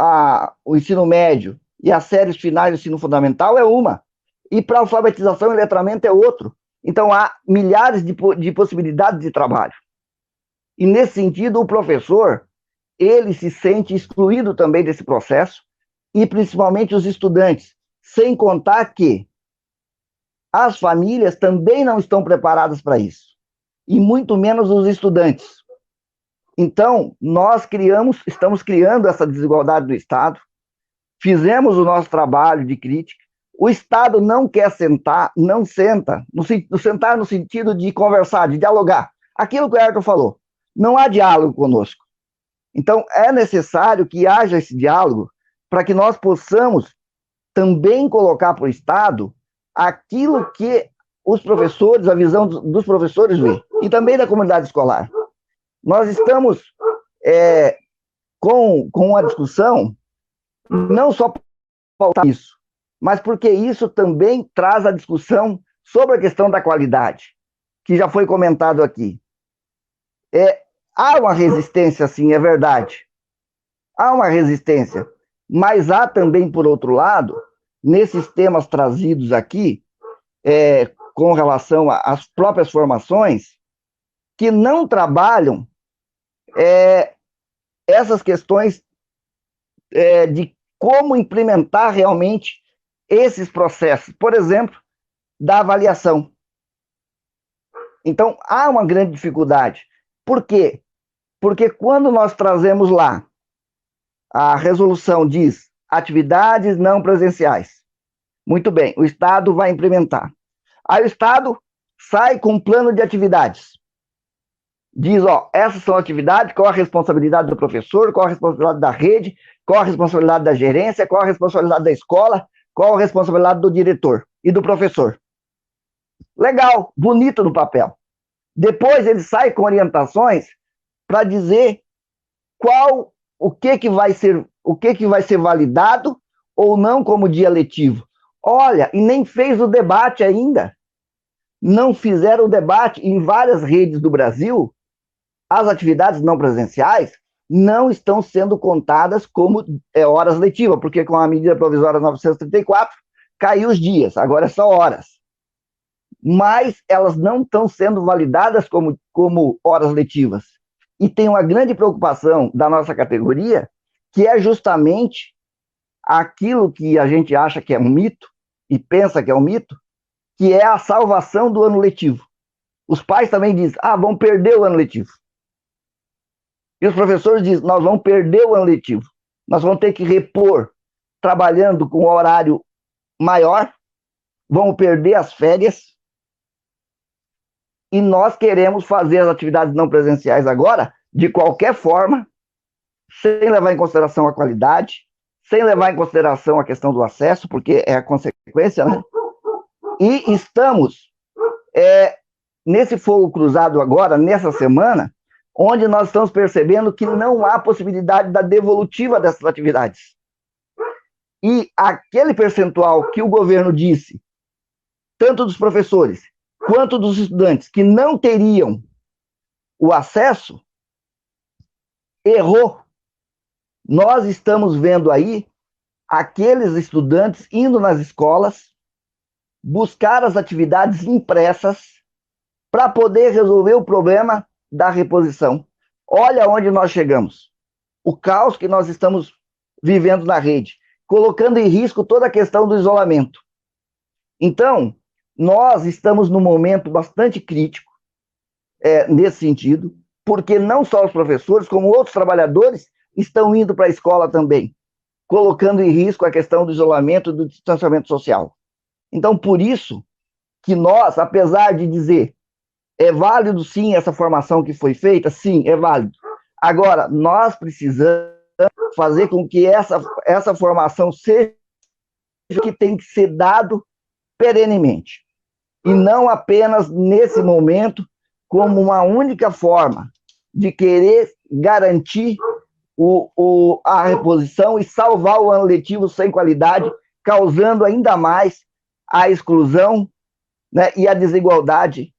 o ensino médio e as séries finais do ensino fundamental é uma, e para alfabetização e letramento é outro. Então, há milhares de possibilidades de trabalho. E, nesse sentido, o professor, ele se sente excluído também desse processo, e principalmente os estudantes, sem contar que as famílias também não estão preparadas para isso, e muito menos os estudantes. Então, nós estamos criando essa desigualdade do Estado, fizemos o nosso trabalho de crítica. O Estado não quer sentar, não senta, sentar no sentido de conversar, de dialogar. Aquilo que o Ayrton falou, não há diálogo conosco. Então, é necessário que haja esse diálogo para que nós possamos também colocar para o Estado aquilo que os professores, a visão dos professores vê, e também da comunidade escolar. Nós estamos com uma discussão, não só para isso, mas porque isso também traz a discussão sobre a questão da qualidade. que já foi comentado aqui. Há uma resistência, sim, é verdade. Há uma resistência, mas há também, por outro lado, nesses temas trazidos aqui, com relação às próprias formações, que não trabalham essas questões de como implementar realmente esses processos. Por exemplo, da avaliação. Então, há uma grande dificuldade. Por quê? Porque quando nós trazemos lá, a resolução diz atividades não presenciais. Muito bem, o Estado vai implementar. Aí o Estado sai com um plano de atividades. Diz, essas são atividades, qual a responsabilidade do professor, qual a responsabilidade da rede, qual a responsabilidade da gerência, qual a responsabilidade da escola, qual a responsabilidade do diretor e do professor. Legal, bonito no papel. Depois ele sai com orientações para dizer o que vai ser validado ou não como dia letivo. Olha, e nem fez o debate ainda. Não fizeram o debate em várias redes do Brasil. As atividades não presenciais não estão sendo contadas como horas letivas, porque com a medida provisória 934 caiu os dias, agora é só horas. Mas elas não estão sendo validadas como horas letivas. E tem uma grande preocupação da nossa categoria, que é justamente aquilo que a gente acha que é um mito, e pensa que é um mito, que é a salvação do ano letivo. Os pais também dizem, vamos perder o ano letivo. E os professores dizem, nós vamos perder o ano letivo. Nós vamos ter que repor, trabalhando com um horário maior, vamos perder as férias, e nós queremos fazer as atividades não presenciais agora, de qualquer forma, sem levar em consideração a qualidade, sem levar em consideração a questão do acesso, porque é a consequência, né? E estamos nesse fogo cruzado agora, nessa semana, onde nós estamos percebendo que não há possibilidade da devolutiva dessas atividades. E aquele percentual que o governo disse, tanto dos professores quanto dos estudantes, que não teriam o acesso, errou. Nós estamos vendo aí aqueles estudantes indo nas escolas buscar as atividades impressas para poder resolver o problema da reposição. Olha onde nós chegamos. O caos que nós estamos vivendo na rede, colocando em risco toda a questão do isolamento. Então, nós estamos num momento bastante crítico nesse sentido, porque não só os professores, como outros trabalhadores estão indo para a escola também, colocando em risco a questão do isolamento e do distanciamento social. Então, por isso que nós, apesar de dizer é válido sim essa formação que foi feita, sim, é válido. Agora, nós precisamos fazer com que essa formação seja o que tem que ser dado perenemente. E não apenas nesse momento, como uma única forma de querer garantir a reposição e salvar o ano letivo sem qualidade, causando ainda mais a exclusão, né, e a desigualdade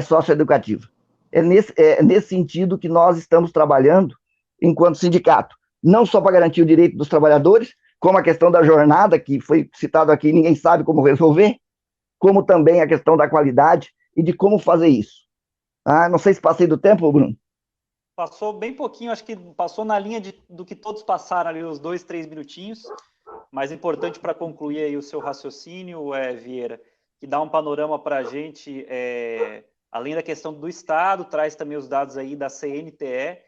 socioeducativa. É nesse sentido que nós estamos trabalhando enquanto sindicato. Não só para garantir o direito dos trabalhadores, como a questão da jornada, que foi citado aqui, ninguém sabe como resolver, como também a questão da qualidade e de como fazer isso. Não sei se passei do tempo, Bruno. Passou bem pouquinho, acho que passou na linha do que todos passaram ali, os 2, 3 minutinhos, mas importante para concluir aí o seu raciocínio, Vieira, que dá um panorama para a gente, além da questão do Estado, traz também os dados aí da CNTE,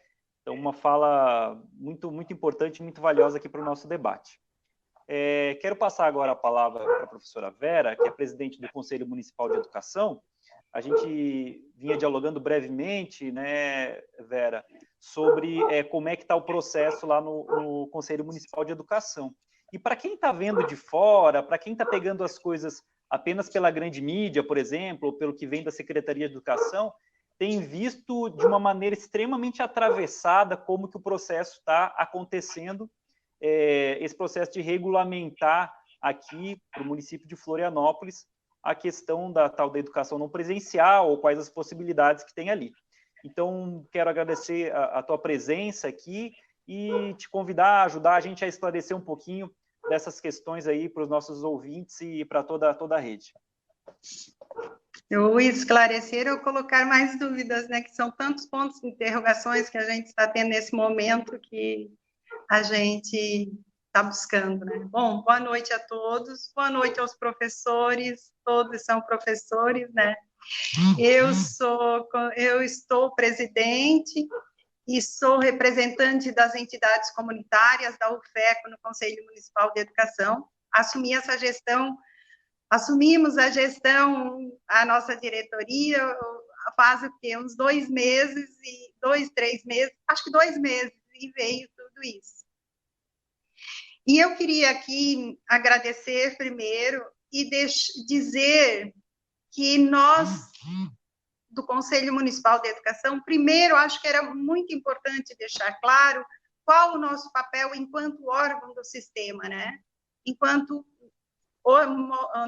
então uma fala muito, muito importante, muito valiosa aqui para o nosso debate. Quero passar agora a palavra para a professora Vera, que é presidente do Conselho Municipal de Educação. A gente vinha dialogando brevemente, né, Vera, sobre como é que está o processo lá no Conselho Municipal de Educação. E para quem está vendo de fora, para quem está pegando as coisas apenas pela grande mídia, por exemplo, ou pelo que vem da Secretaria de Educação, tem visto de uma maneira extremamente atravessada como que o processo está acontecendo, esse processo de regulamentar aqui para o município de Florianópolis a questão da tal da educação não presencial, ou quais as possibilidades que tem ali. Então, quero agradecer a tua presença aqui e te convidar a ajudar a gente a esclarecer um pouquinho dessas questões aí para os nossos ouvintes e para toda a rede. Eu esclarecer ou colocar mais dúvidas, né? Que são tantos pontos de interrogações que a gente está tendo nesse momento que a gente está buscando, né? Bom, boa noite a todos, boa noite aos professores, todos são professores, né? Eu estou presidente e sou representante das entidades comunitárias da UFECO no Conselho Municipal de Educação. Assumimos a gestão, a nossa diretoria, faz o quê? Uns 2 meses, 3 meses, acho que 2 meses, e veio tudo isso. E eu queria aqui agradecer primeiro e dizer que nós, do Conselho Municipal de Educação, primeiro, acho que era muito importante deixar claro qual o nosso papel enquanto órgão do sistema, né? Enquanto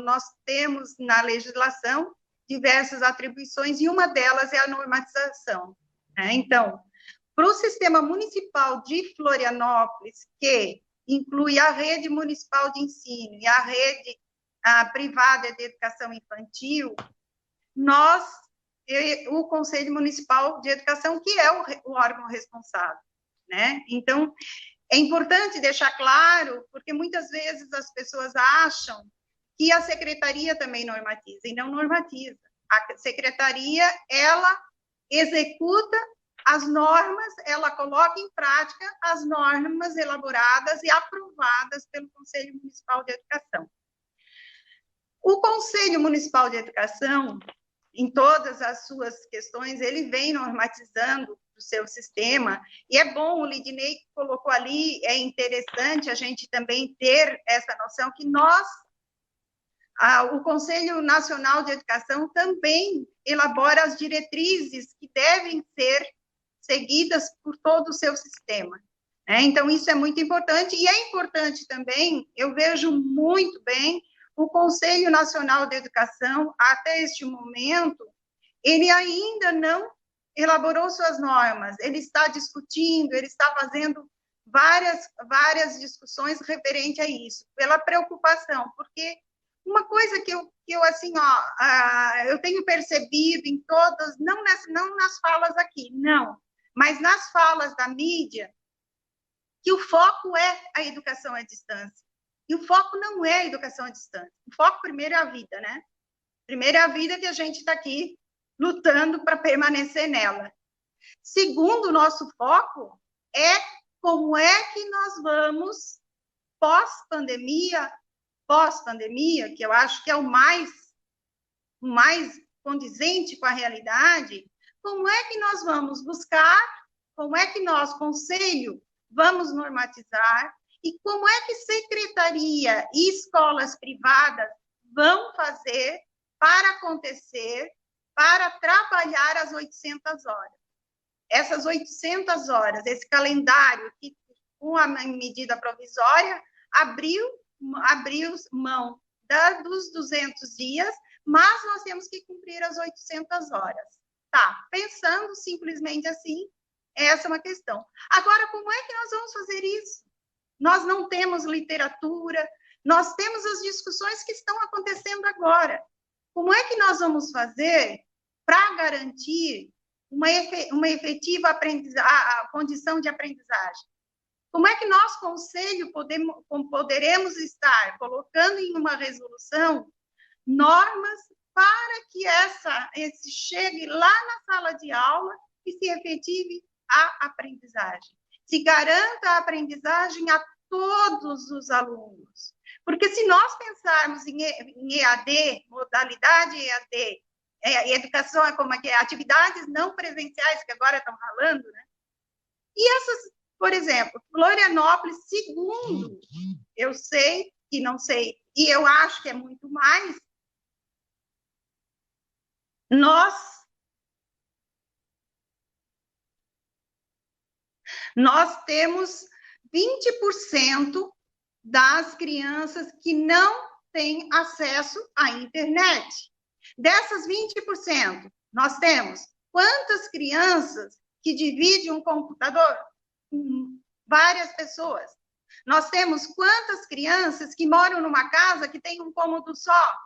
nós temos na legislação diversas atribuições, e uma delas é a normatização, né? Então, para o Sistema Municipal de Florianópolis, que inclui a rede municipal de ensino e a rede privada de educação infantil, o Conselho Municipal de Educação, que é o órgão responsável, né? Então, é importante deixar claro, porque muitas vezes as pessoas acham que a secretaria também normatiza, e não normatiza. A secretaria, ela executa as normas, ela coloca em prática as normas elaboradas e aprovadas pelo Conselho Municipal de Educação. O Conselho Municipal de Educação, em todas as suas questões, ele vem normatizando o seu sistema, e é bom, o Lidney colocou ali, é interessante a gente também ter essa noção que o Conselho Nacional de Educação também elabora as diretrizes que devem ser seguidas por todo o seu sistema, né? Então, isso é muito importante, e é importante também, eu vejo muito bem, o Conselho Nacional de Educação, até este momento, ele ainda não elaborou suas normas, ele está discutindo, ele está fazendo várias discussões referente a isso, pela preocupação, porque uma coisa que eu assim, eu tenho percebido em todas, não nas falas aqui, não, mas nas falas da mídia, que o foco é a educação à distância. E o foco não é a educação à distância. O foco primeiro é a vida, né? Primeiro é a vida que a gente está aqui lutando para permanecer nela. Segundo, o nosso foco é como é que nós vamos, pós-pandemia, que eu acho que é o mais condizente com a realidade, como é que nós vamos buscar, como é que nós, conselho, vamos normatizar, e como é que secretaria e escolas privadas vão fazer para acontecer, para trabalhar as 800 horas. Essas 800 horas, esse calendário que, com a medida provisória, abriu mão dos 200 dias, mas nós temos que cumprir as 800 horas. Tá, pensando simplesmente assim, essa é uma questão. Agora, como é que nós vamos fazer isso? Nós não temos literatura, nós temos as discussões que estão acontecendo agora. Como é que nós vamos fazer para garantir uma efetiva condição de aprendizagem? Como é que nós, conselho, poderemos estar colocando em uma resolução normas para que esse chegue lá na sala de aula e se efetive a aprendizagem? Se garanta a aprendizagem a todos os alunos. Porque se nós pensarmos em EAD, modalidade EAD, educação como atividades não presenciais, que agora estão falando, né? E essas, por exemplo, Florianópolis, segundo eu sei, e não sei, e eu acho que é muito mais, nós temos 20% das crianças que não têm acesso à internet. Dessas 20%, nós temos quantas crianças que dividem um computador com várias pessoas? Nós temos quantas crianças que moram numa casa que tem um cômodo só?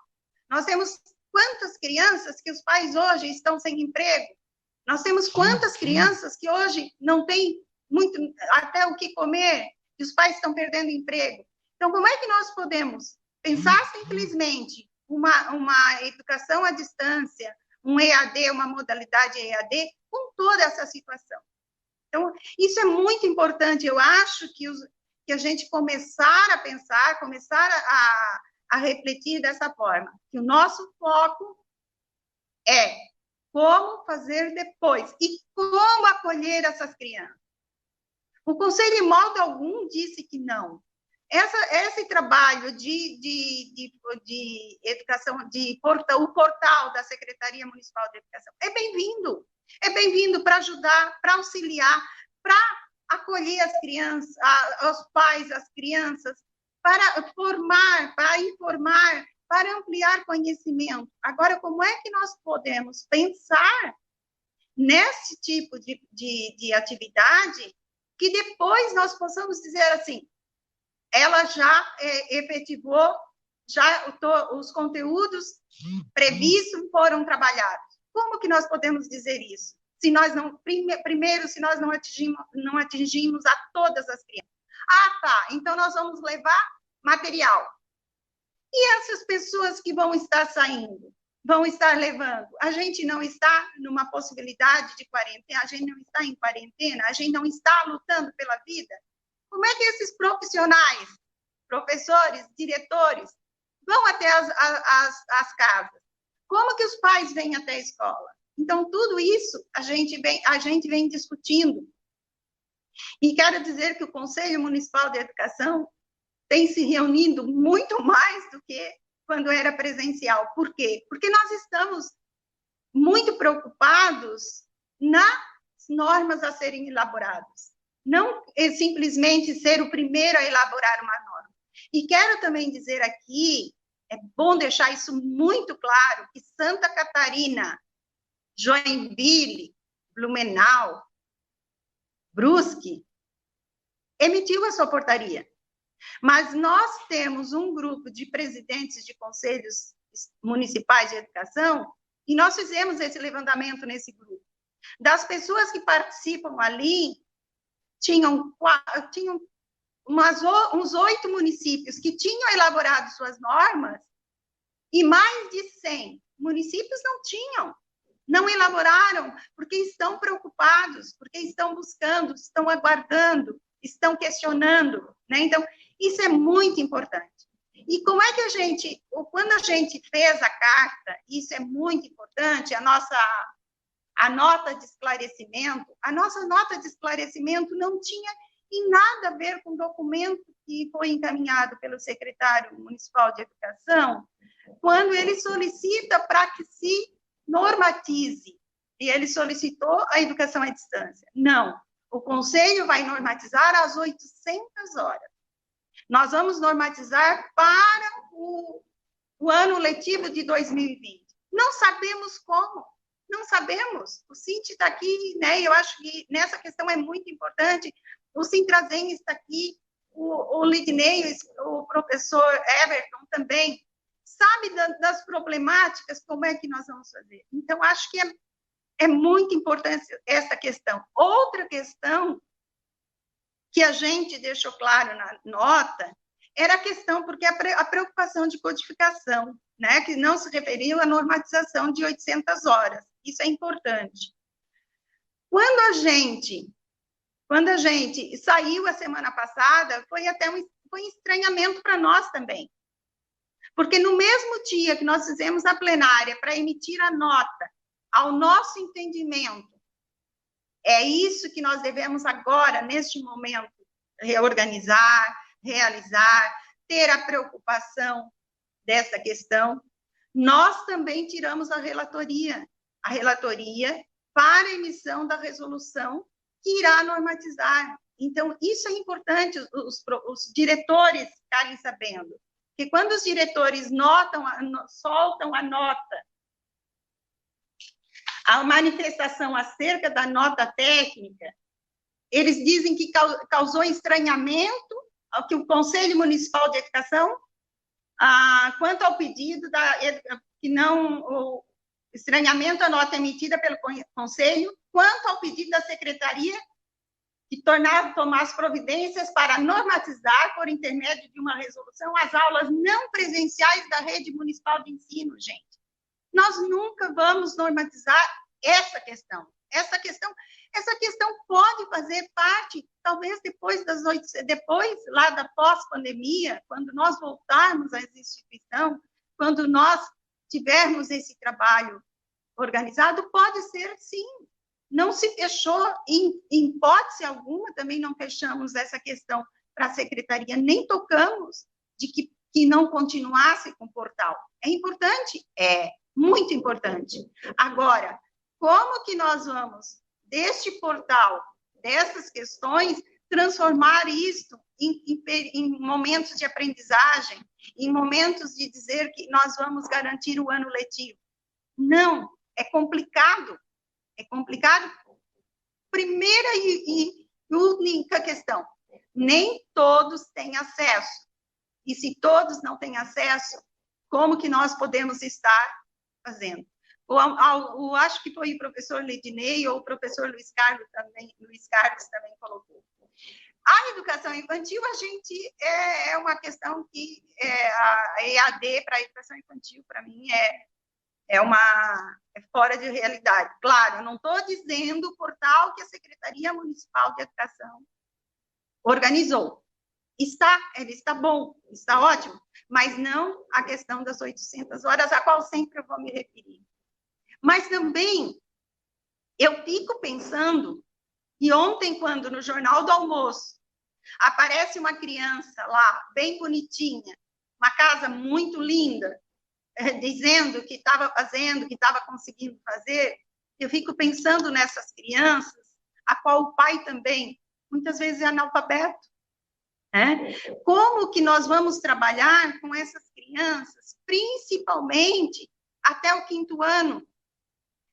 Nós temos quantas crianças que os pais hoje estão sem emprego? Nós temos quantas crianças que hoje não têm muito até o que comer e os pais estão perdendo emprego? Então, como é que nós podemos pensar simplesmente uma educação à distância, um EAD, uma modalidade EAD, com toda essa situação? Então, isso é muito importante. Eu acho que a gente começar a pensar, começar a refletir dessa forma, que o nosso foco é como fazer depois e como acolher essas crianças. O Conselho, em modo algum, disse que não. Esse trabalho de educação, o portal da Secretaria Municipal de Educação, é bem-vindo. É bem-vindo para ajudar, para auxiliar, para acolher as crianças, os pais, as crianças, para formar, para informar, para ampliar conhecimento. Agora, como é que nós podemos pensar nesse tipo de atividade que depois nós possamos dizer assim, ela já efetivou, os conteúdos previstos foram trabalhados. Como que nós podemos dizer isso? Se nós não, primeiro, se nós não atingimos a todas as crianças. Ah, tá, então nós vamos levar material. E essas pessoas que vão estar saindo, vão estar levando? A gente não está numa possibilidade de quarentena, a gente não está em quarentena, a gente não está lutando pela vida. Como é que esses profissionais, professores, diretores, vão até as casas? Como que os pais vêm até a escola? Então, tudo isso a gente vem discutindo. E quero dizer que o Conselho Municipal de Educação tem se reunido muito mais do que quando era presencial. Por quê? Porque nós estamos muito preocupados nas normas a serem elaboradas. Não é simplesmente ser o primeiro a elaborar uma norma. E quero também dizer aqui, é bom deixar isso muito claro, que Santa Catarina, Joinville, Blumenau, Brusque, emitiu a sua portaria. Mas nós temos um grupo de presidentes de conselhos municipais de educação e nós fizemos esse levantamento nesse grupo. Das pessoas que participam ali, tinham uns 8 municípios que tinham elaborado suas normas e mais de 100 municípios não tinham. Não elaboraram porque estão preocupados, porque estão buscando, estão aguardando, estão questionando, né? Então, isso é muito importante. E como é que quando a gente fez a carta, isso é muito importante, a nota de esclarecimento, a nossa nota de esclarecimento não tinha em nada a ver com o documento que foi encaminhado pelo secretário municipal de Educação, quando ele solicita para que se normatize, e ele solicitou a educação à distância. Não, o Conselho vai normatizar às 800 horas. Nós vamos normatizar para o ano letivo de 2020. Não sabemos como, não sabemos. O Cinti está aqui, né? Eu acho que nessa questão é muito importante. O Sintrazen está aqui, o Lidney, o professor Everton também, sabe das problemáticas, como é que nós vamos fazer. Então, acho que é muito importante essa questão. Outra questão que a gente deixou claro na nota era a questão, porque a preocupação de codificação, né, que não se referiu à normatização de 800 horas. Isso é importante. Quando a gente saiu a semana passada, foi até um estranhamento para nós também. Porque no mesmo dia que nós fizemos a plenária para emitir a nota, ao nosso entendimento, é isso que nós devemos agora, neste momento, reorganizar, realizar, ter a preocupação dessa questão. Nós também tiramos a relatoria para a emissão da resolução que irá normatizar. Então, isso é importante os diretores ficarem sabendo, Porque quando os diretores soltam a nota, a manifestação acerca da nota técnica, eles dizem que causou estranhamento ao que o Conselho Municipal de Educação, quanto ao pedido o estranhamento à nota emitida pelo Conselho, quanto ao pedido da Secretaria que tomasse providências para normatizar, por intermédio de uma resolução, as aulas não presenciais da rede municipal de ensino, gente. Nós nunca vamos normatizar essa questão. Essa questão pode fazer parte, talvez depois lá da pós-pandemia, quando nós voltarmos às instituições, quando nós tivermos esse trabalho organizado, pode ser, sim. Não se fechou, em hipótese alguma, também não fechamos essa questão para a secretaria, nem tocamos de que não continuasse com o portal. É importante? É, muito importante. Agora, como que nós vamos, deste portal, dessas questões, transformar isto em momentos de aprendizagem, em momentos de dizer que nós vamos garantir o ano letivo? Não, é complicado. É complicado. Primeira e única questão, nem todos têm acesso. E se todos não têm acesso, como que nós podemos estar fazendo? Acho que foi o professor Lidinei ou o professor Luiz Carlos também colocou. A educação infantil, a gente é uma questão que a EAD para a educação infantil, para mim, é fora de realidade. Claro, eu não estou dizendo o portal que a Secretaria Municipal de Educação organizou. Ele está bom, está ótimo, mas não a questão das 800 horas, a qual sempre eu vou me referir. Mas também, eu fico pensando, e ontem, quando no Jornal do Almoço, aparece uma criança lá, bem bonitinha, uma casa muito linda, dizendo que estava fazendo, que estava conseguindo fazer, eu fico pensando nessas crianças, a qual o pai também, muitas vezes, é analfabeto. Como que nós vamos trabalhar com essas crianças, principalmente até o 5º ano?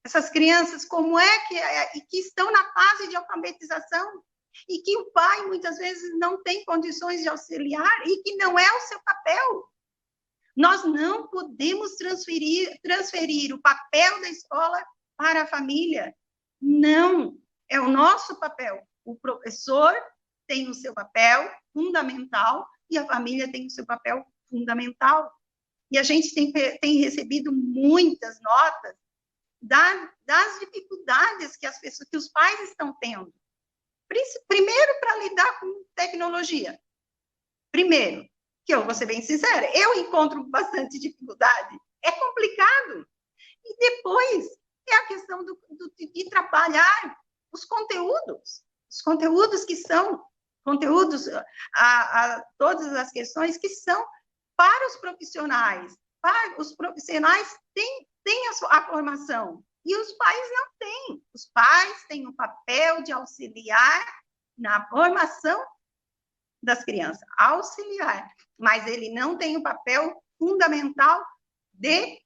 Essas crianças, como é que estão na fase de alfabetização e que o pai, muitas vezes, não tem condições de auxiliar e que não é o seu papel. Nós não podemos transferir o papel da escola para a família. Não, é o nosso papel. O professor tem o seu papel fundamental e a família tem o seu papel fundamental. E a gente tem recebido muitas notas das dificuldades que os pais estão tendo. Primeiro, para lidar com tecnologia. Primeiro, que eu vou ser bem sincera, eu encontro bastante dificuldade. É complicado. E depois é a questão de trabalhar os conteúdos que são conteúdos, todas as questões que são para os profissionais. Os profissionais têm a formação e os pais não têm. Os pais têm o papel de auxiliar na formação das crianças, auxiliar, mas ele não tem o papel fundamental de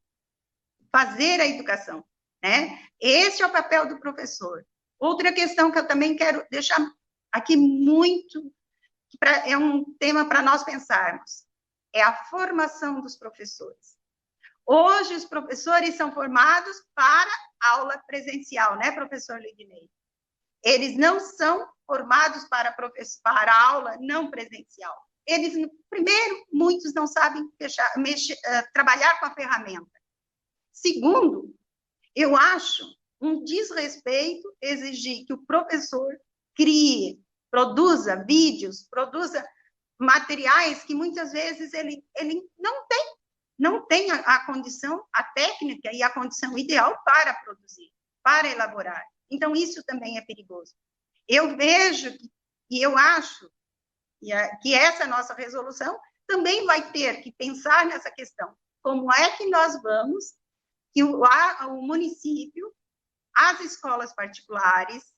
fazer a educação, né? Esse é o papel do professor. Outra questão que eu também quero deixar aqui é um tema para nós pensarmos, é a formação dos professores. Hoje, os professores são formados para aula presencial, né, professor Lidinei? Eles não são formados para aula não presencial. Primeiro, muitos não sabem trabalhar com a ferramenta. Segundo, eu acho um desrespeito exigir que o professor produza vídeos, produza materiais que muitas vezes ele não tem a condição, a técnica e a condição ideal para produzir, para elaborar. Então, isso também é perigoso. Eu vejo e eu acho que essa nossa resolução também vai ter que pensar nessa questão. Como é que nós vamos, que o município, as escolas particulares,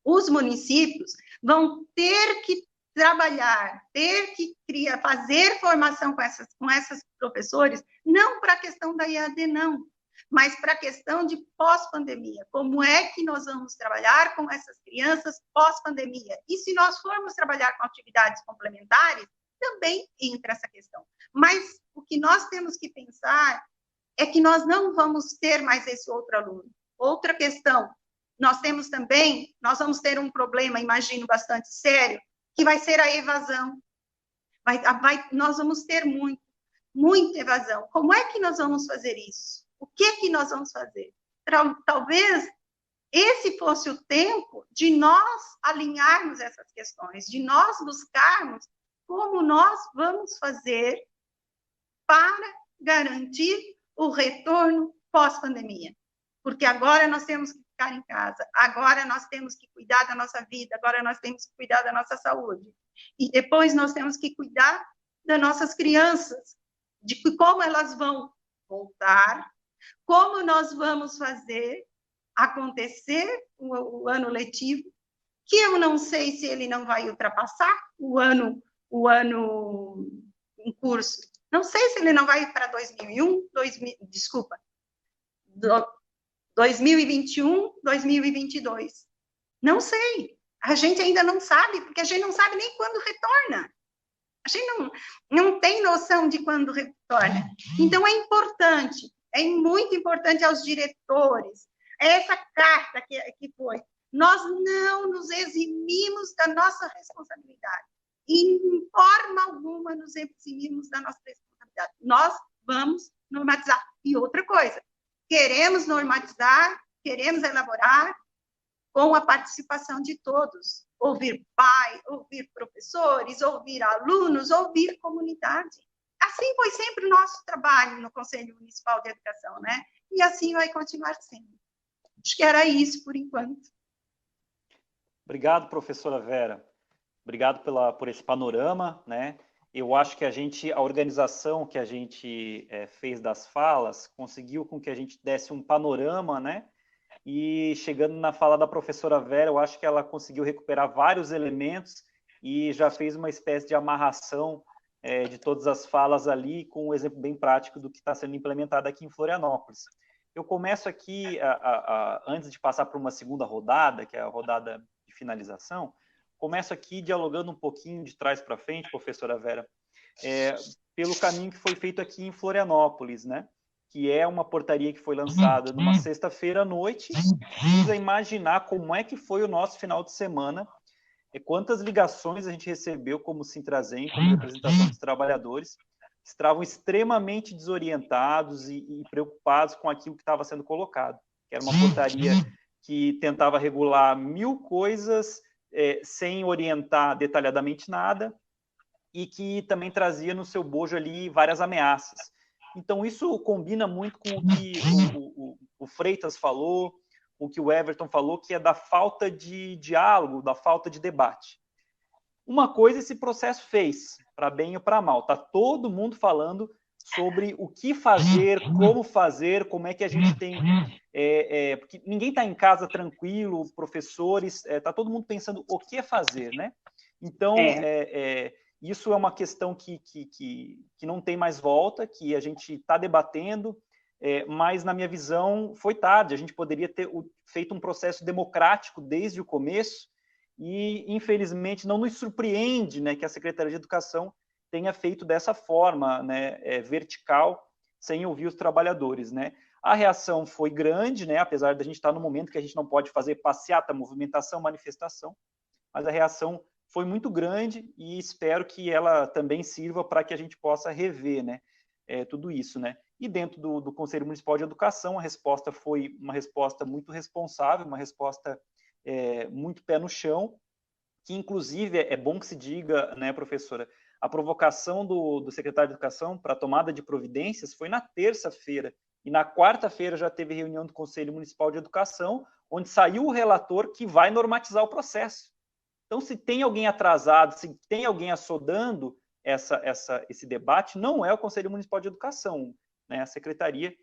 os municípios vão ter que trabalhar, ter que fazer formação com essas professores, não para a questão da EAD, não, mas para a questão de pós-pandemia. Como é que nós vamos trabalhar com essas crianças pós-pandemia? E se nós formos trabalhar com atividades complementares, também entra essa questão. Mas o que nós temos que pensar é que nós não vamos ter mais esse outro aluno. Outra questão, nós vamos ter um problema, imagino, bastante sério, que vai ser a evasão. Nós vamos ter muita evasão. Como é que nós vamos fazer isso? O que nós vamos fazer? Talvez esse fosse o tempo de nós alinharmos essas questões, de nós buscarmos como nós vamos fazer para garantir o retorno pós-pandemia. Porque agora nós temos que ficar em casa, agora nós temos que cuidar da nossa vida, agora nós temos que cuidar da nossa saúde. E depois nós temos que cuidar das nossas crianças, de como elas vão voltar, como nós vamos fazer acontecer o ano letivo, que eu não sei se ele não vai ultrapassar o ano em curso. Não sei se ele não vai para 2021, 2022. Não sei. A gente ainda não sabe, porque a gente não sabe nem quando retorna. A gente não tem noção de quando retorna. Então, é muito importante aos diretores, essa carta que foi. Nós não nos eximimos da nossa responsabilidade. Em forma alguma nos eximimos da nossa responsabilidade. Nós vamos normatizar. E outra coisa, queremos normatizar, queremos elaborar com a participação de todos. Ouvir pai, ouvir professores, ouvir alunos, ouvir comunidade. Assim foi sempre o nosso trabalho no Conselho Municipal de Educação, né? E assim vai continuar sendo. Acho que era isso por enquanto. Obrigado, professora Vera. Obrigado por esse panorama, né? Eu acho que a organização que a gente fez das falas conseguiu com que a gente desse um panorama, né? E chegando na fala da professora Vera, eu acho que ela conseguiu recuperar vários elementos e já fez uma espécie de amarração de todas as falas ali, com um exemplo bem prático do que está sendo implementado aqui em Florianópolis. Eu começo aqui, antes de passar para uma segunda rodada, que é a rodada de finalização, começo aqui dialogando um pouquinho de trás para frente, professora Vera, pelo caminho que foi feito aqui em Florianópolis, né? Que é uma portaria que foi lançada numa sexta-feira à noite. Precisa imaginar como é que foi o nosso final de semana, quantas ligações a gente recebeu como Sintrazem, como representação dos trabalhadores, que estavam extremamente desorientados e preocupados com aquilo que estava sendo colocado. Que era uma portaria que tentava regular 1000 coisas sem orientar detalhadamente nada e que também trazia no seu bojo ali várias ameaças. Então, isso combina muito com o que o Freitas falou, com o que o Everton falou, que é da falta de diálogo, da falta de debate. Uma coisa esse processo fez, para bem ou para mal. Está todo mundo falando sobre o que fazer, como é que a gente tem... porque ninguém está em casa tranquilo, professores, está todo mundo pensando o que fazer, né? Então, isso é uma questão que não tem mais volta, que a gente está debatendo, mas, na minha visão, foi tarde. A gente poderia ter feito um processo democrático desde o começo e, infelizmente, não nos surpreende, né, que a Secretaria de Educação tenha feito dessa forma, né, vertical, sem ouvir os trabalhadores, né? A reação foi grande, né, apesar da gente estar no momento que a gente não pode fazer passeata, movimentação, manifestação, mas a reação foi muito grande e espero que ela também sirva para que a gente possa rever, né, tudo isso, né? E dentro do Conselho Municipal de Educação, a resposta foi uma resposta muito responsável, uma resposta muito pé no chão, que inclusive é bom que se diga, né, professora, a provocação do secretário de Educação para a tomada de providências foi na terça-feira, e na quarta-feira já teve reunião do Conselho Municipal de Educação, onde saiu o relator que vai normatizar o processo. Então, se tem alguém atrasado, se tem alguém assodando esse debate, não é o Conselho Municipal de Educação, né, a secretaria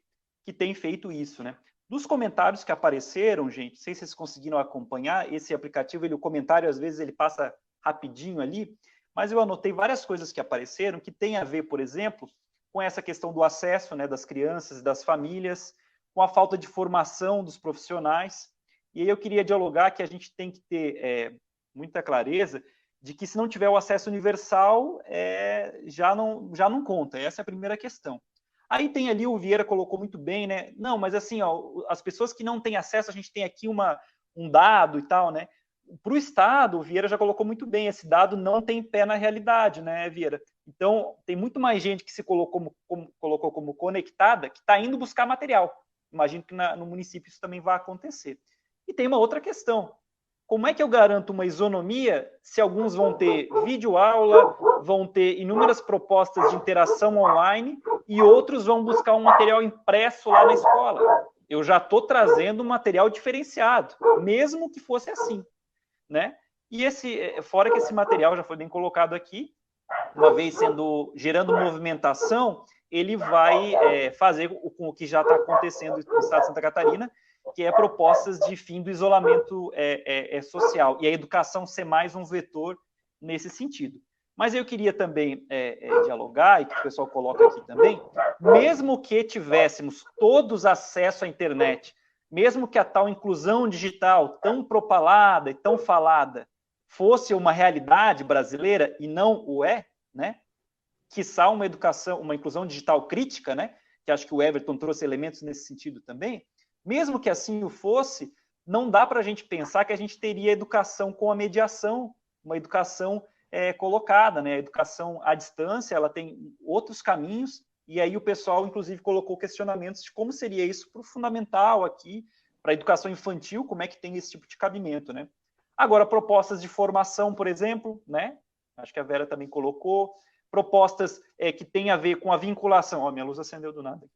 que tem feito isso, né? Dos comentários que apareceram, gente, não sei se vocês conseguiram acompanhar, esse aplicativo, o comentário, às vezes, ele passa rapidinho ali, mas eu anotei várias coisas que apareceram que tem a ver, por exemplo, com essa questão do acesso, né, das crianças e das famílias, com a falta de formação dos profissionais. E aí eu queria dialogar que a gente tem que ter muita clareza de que se não tiver o acesso universal, já não conta. Essa é a primeira questão. Aí tem ali, o Vieira colocou muito bem, né? Não, mas assim, ó, as pessoas que não têm acesso, a gente tem aqui um dado e tal, né? Para o Estado, o Vieira já colocou muito bem, esse dado não tem pé na realidade, né, Vieira? Então, tem muito mais gente que se colocou como conectada, que está indo buscar material. Imagino que no município isso também vai acontecer. E tem uma outra questão. Como é que eu garanto uma isonomia se alguns vão ter videoaula, vão ter inúmeras propostas de interação online e outros vão buscar um material impresso lá na escola? Eu já estou trazendo um material diferenciado, mesmo que fosse assim, né? E fora que esse material já foi bem colocado aqui, uma vez gerando movimentação, ele vai fazer com o que já está acontecendo no estado de Santa Catarina, que é propostas de fim do isolamento social, e a educação ser mais um vetor nesse sentido. Mas eu queria também dialogar, e que o pessoal coloca aqui também, mesmo que tivéssemos todos acesso à internet, mesmo que a tal inclusão digital tão propalada e tão falada fosse uma realidade brasileira, e não o é, né? Quiçá uma inclusão digital crítica, né? Que acho que o Everton trouxe elementos nesse sentido também. Mesmo que assim o fosse, não dá para a gente pensar que a gente teria educação com a mediação, uma educação colocada, né? A educação à distância, ela tem outros caminhos, e aí o pessoal, inclusive, colocou questionamentos de como seria isso para o fundamental aqui, para a educação infantil, como é que tem esse tipo de cabimento, né? Agora, propostas de formação, por exemplo, né? Acho que a Vera também colocou, propostas que têm a ver com a vinculação, minha luz acendeu do nada,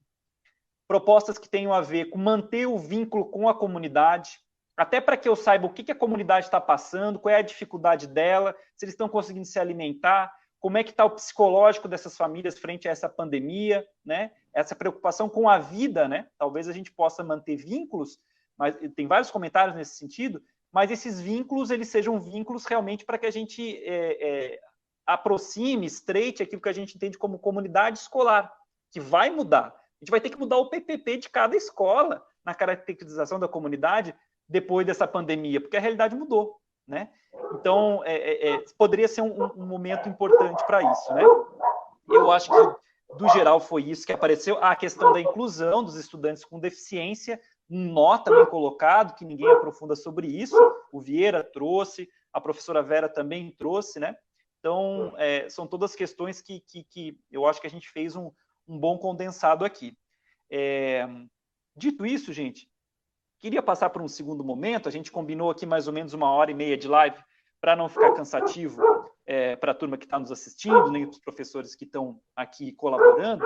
propostas que tenham a ver com manter o vínculo com a comunidade, até para que eu saiba o que a comunidade está passando, qual é a dificuldade dela, se eles estão conseguindo se alimentar, como é que está o psicológico dessas famílias frente a essa pandemia, né? Essa preocupação com a vida, né? Talvez a gente possa manter vínculos, mas tem vários comentários nesse sentido, mas esses vínculos, eles sejam vínculos realmente para que a gente aproxime, estreite aquilo que a gente entende como comunidade escolar, que vai mudar. A gente vai ter que mudar o PPP de cada escola na caracterização da comunidade depois dessa pandemia, porque a realidade mudou, né? Então, poderia ser um momento importante para isso, né? Eu acho que, do geral, foi isso que apareceu. A questão da inclusão dos estudantes com deficiência, um nó também colocado, que ninguém aprofunda sobre isso. O Vieira trouxe, a professora Vera também trouxe, né? Então, são todas questões que eu acho que a gente fez um bom condensado aqui. Dito isso, gente, queria passar para um segundo momento. A gente combinou aqui mais ou menos 1h30 de live para não ficar cansativo para a turma que está nos assistindo, nem para os professores que estão aqui colaborando.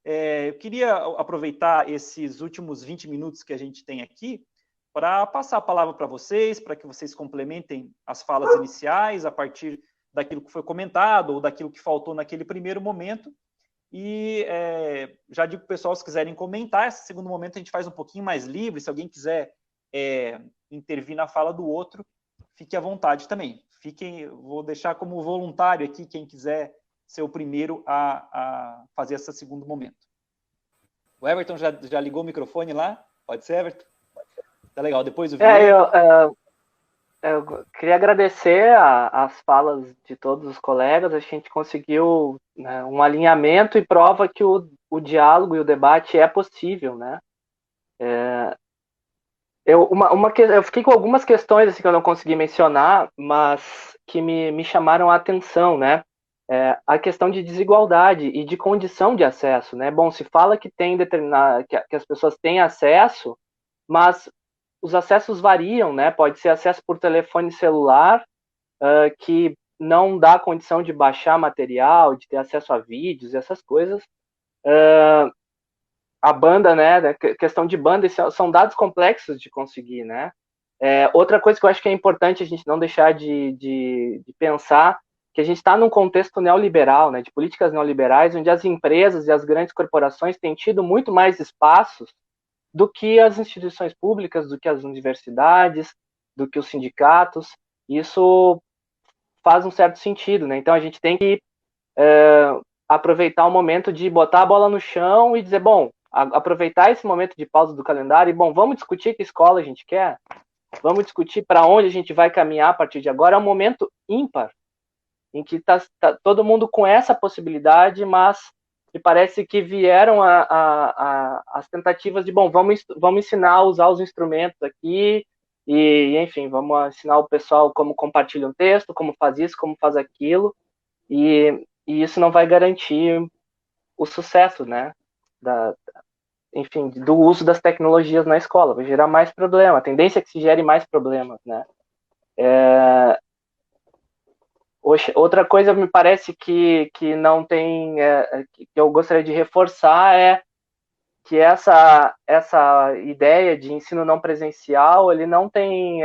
Eu queria aproveitar esses últimos 20 minutos que a gente tem aqui para passar a palavra para vocês, para que vocês complementem as falas iniciais a partir daquilo que foi comentado ou daquilo que faltou naquele primeiro momento. E já digo para o pessoal, se quiserem comentar, esse segundo momento a gente faz um pouquinho mais livre, se alguém quiser intervir na fala do outro, fique à vontade também. Vou deixar como voluntário aqui, quem quiser ser o primeiro a fazer esse segundo momento. O Everton já ligou o microfone lá? Pode ser, Everton? Tá legal, depois o vídeo. Eu queria agradecer as falas de todos os colegas. A gente conseguiu, né, um alinhamento e prova que o diálogo e o debate é possível, né? Eu fiquei com algumas questões assim, que eu não consegui mencionar, mas que me chamaram a atenção, né? A questão de desigualdade e de condição de acesso, né? Bom, se fala que que as pessoas têm acesso, mas os acessos variam, né? Pode ser acesso por telefone celular, que não dá condição de baixar material, de ter acesso a vídeos e essas coisas. A banda, né? Questão de banda, são dados complexos de conseguir, né? Outra coisa que eu acho que é importante a gente não deixar de pensar, que a gente está num contexto neoliberal, né? De políticas neoliberais, onde as empresas e as grandes corporações têm tido muito mais espaços do que as instituições públicas, do que as universidades, do que os sindicatos. Isso faz um certo sentido, né? Então a gente tem que aproveitar o momento de botar a bola no chão e dizer, bom, aproveitar esse momento de pausa do calendário e, bom, vamos discutir que escola a gente quer, vamos discutir para onde a gente vai caminhar a partir de agora. É um momento ímpar, em que tá todo mundo com essa possibilidade, mas me parece que vieram as tentativas de, bom, vamos ensinar a usar os instrumentos aqui, e, enfim, vamos ensinar o pessoal como compartilha um texto, como faz isso, como faz aquilo, e isso não vai garantir o sucesso, né, enfim, do uso das tecnologias na escola, vai gerar mais problema, a tendência é que se gere mais problemas, né. Outra coisa me parece que não tem, que eu gostaria de reforçar é que essa ideia de ensino não presencial, ele não tem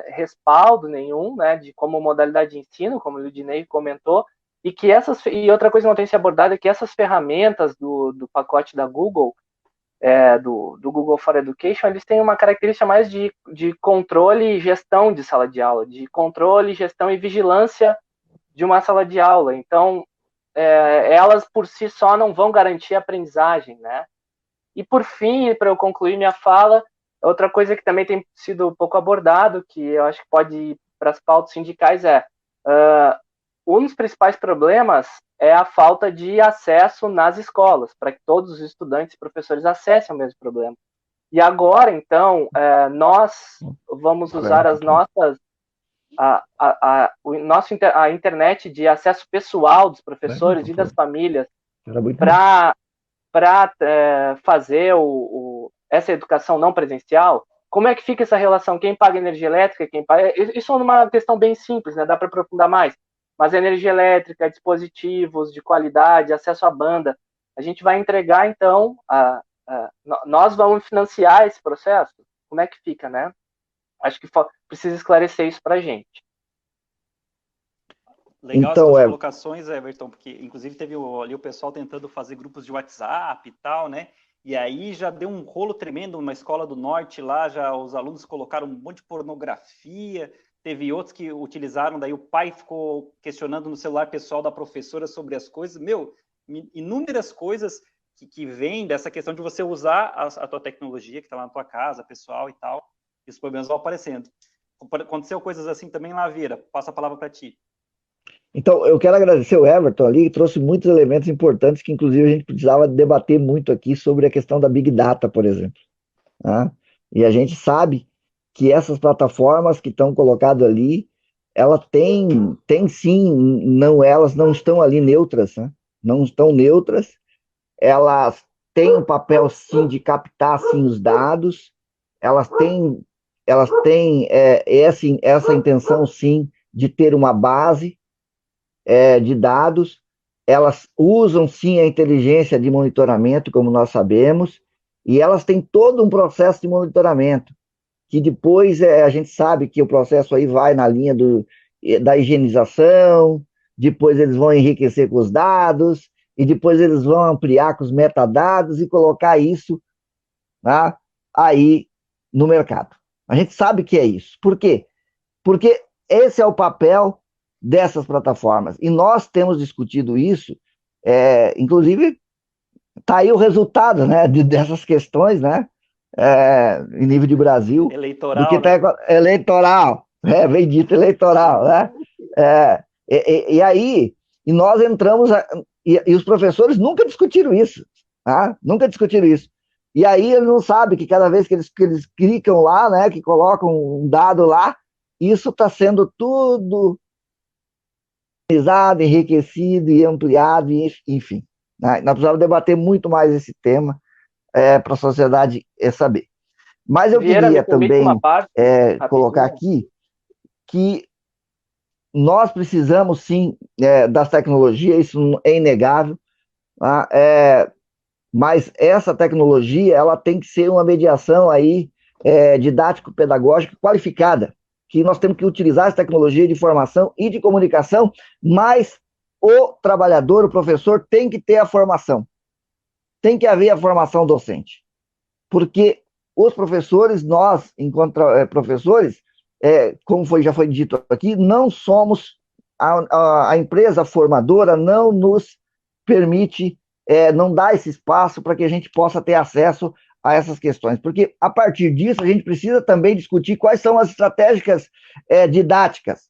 respaldo nenhum, né, de como modalidade de ensino, como o Ludinei comentou, e outra coisa que não tem se abordado é que essas ferramentas do pacote da Google, do Google for Education, eles têm uma característica mais de controle e gestão de sala de aula, de controle, gestão e vigilância de uma sala de aula. Então, elas por si só não vão garantir a aprendizagem, né? E por fim, para eu concluir minha fala, outra coisa que também tem sido um pouco abordado, que eu acho que pode ir para as pautas sindicais, um dos principais problemas é a falta de acesso nas escolas, para que todos os estudantes e professores acessem o mesmo problema. E agora, então, nós vamos usar as nossas a internet de acesso pessoal dos professores e das famílias para fazer essa educação não presencial. Como é que fica essa relação? Quem paga energia elétrica? Quem paga? Isso é uma questão bem simples, né? Dá para aprofundar mais. Mas energia elétrica, dispositivos de qualidade, acesso à banda, a gente vai entregar, então, nós vamos financiar esse processo? Como é que fica, né? Acho que precisa esclarecer isso para a gente. Legal então, as suas colocações, Everton, porque inclusive teve ali o pessoal tentando fazer grupos de WhatsApp e tal, né? E aí já deu um rolo tremendo numa escola do norte lá, já os alunos colocaram um monte de pornografia, teve outros que utilizaram, daí o pai ficou questionando no celular pessoal da professora sobre as coisas. Meu, inúmeras coisas que vêm dessa questão de você usar a tua tecnologia que está lá na tua casa, pessoal e tal, e os problemas vão aparecendo. Aconteceu coisas assim também lá, Vieira. Passa a palavra para ti. Então, eu quero agradecer o Everton ali, que trouxe muitos elementos importantes que, inclusive, a gente precisava debater muito aqui sobre a questão da Big Data, por exemplo. Tá? E a gente sabe que essas plataformas que estão colocadas ali, elas têm sim, elas não estão ali neutras, né? Não estão neutras, elas têm um papel, sim, de captar, sim, os dados, elas têm essa intenção, sim, de ter uma base de dados, elas usam, sim, a inteligência de monitoramento, como nós sabemos, e elas têm todo um processo de monitoramento, que depois a gente sabe que o processo aí vai na linha da higienização, depois eles vão enriquecer com os dados, e depois eles vão ampliar com os metadados e colocar isso, tá, aí no mercado. A gente sabe que é isso. Por quê? Porque esse é o papel dessas plataformas. E nós temos discutido isso, inclusive, está aí o resultado, né, dessas questões, né, em nível de Brasil. Eleitoral, do que tá, né? Eleitoral, bem dito, eleitoral, né? E aí, nós entramos, e os professores nunca discutiram isso, tá? Nunca discutiram isso. E aí ele não sabe que cada vez que eles clicam lá, né, que colocam um dado lá, isso está sendo tudo enriquecido e ampliado, enfim. Né? Nós precisamos debater muito mais esse tema para a sociedade saber. Mas eu queria também colocar aqui que nós precisamos, sim, das tecnologias, isso é inegável, tá? Mas essa tecnologia ela tem que ser uma mediação aí, didático-pedagógica qualificada, que nós temos que utilizar essa tecnologia de formação e de comunicação, mas o trabalhador, o professor, tem que ter a formação. Tem que haver a formação docente. Porque os professores, nós, enquanto professores, como já foi dito aqui, não somos a empresa formadora não nos permite, não dá esse espaço para que a gente possa ter acesso a essas questões, porque a partir disso a gente precisa também discutir quais são as estratégias didáticas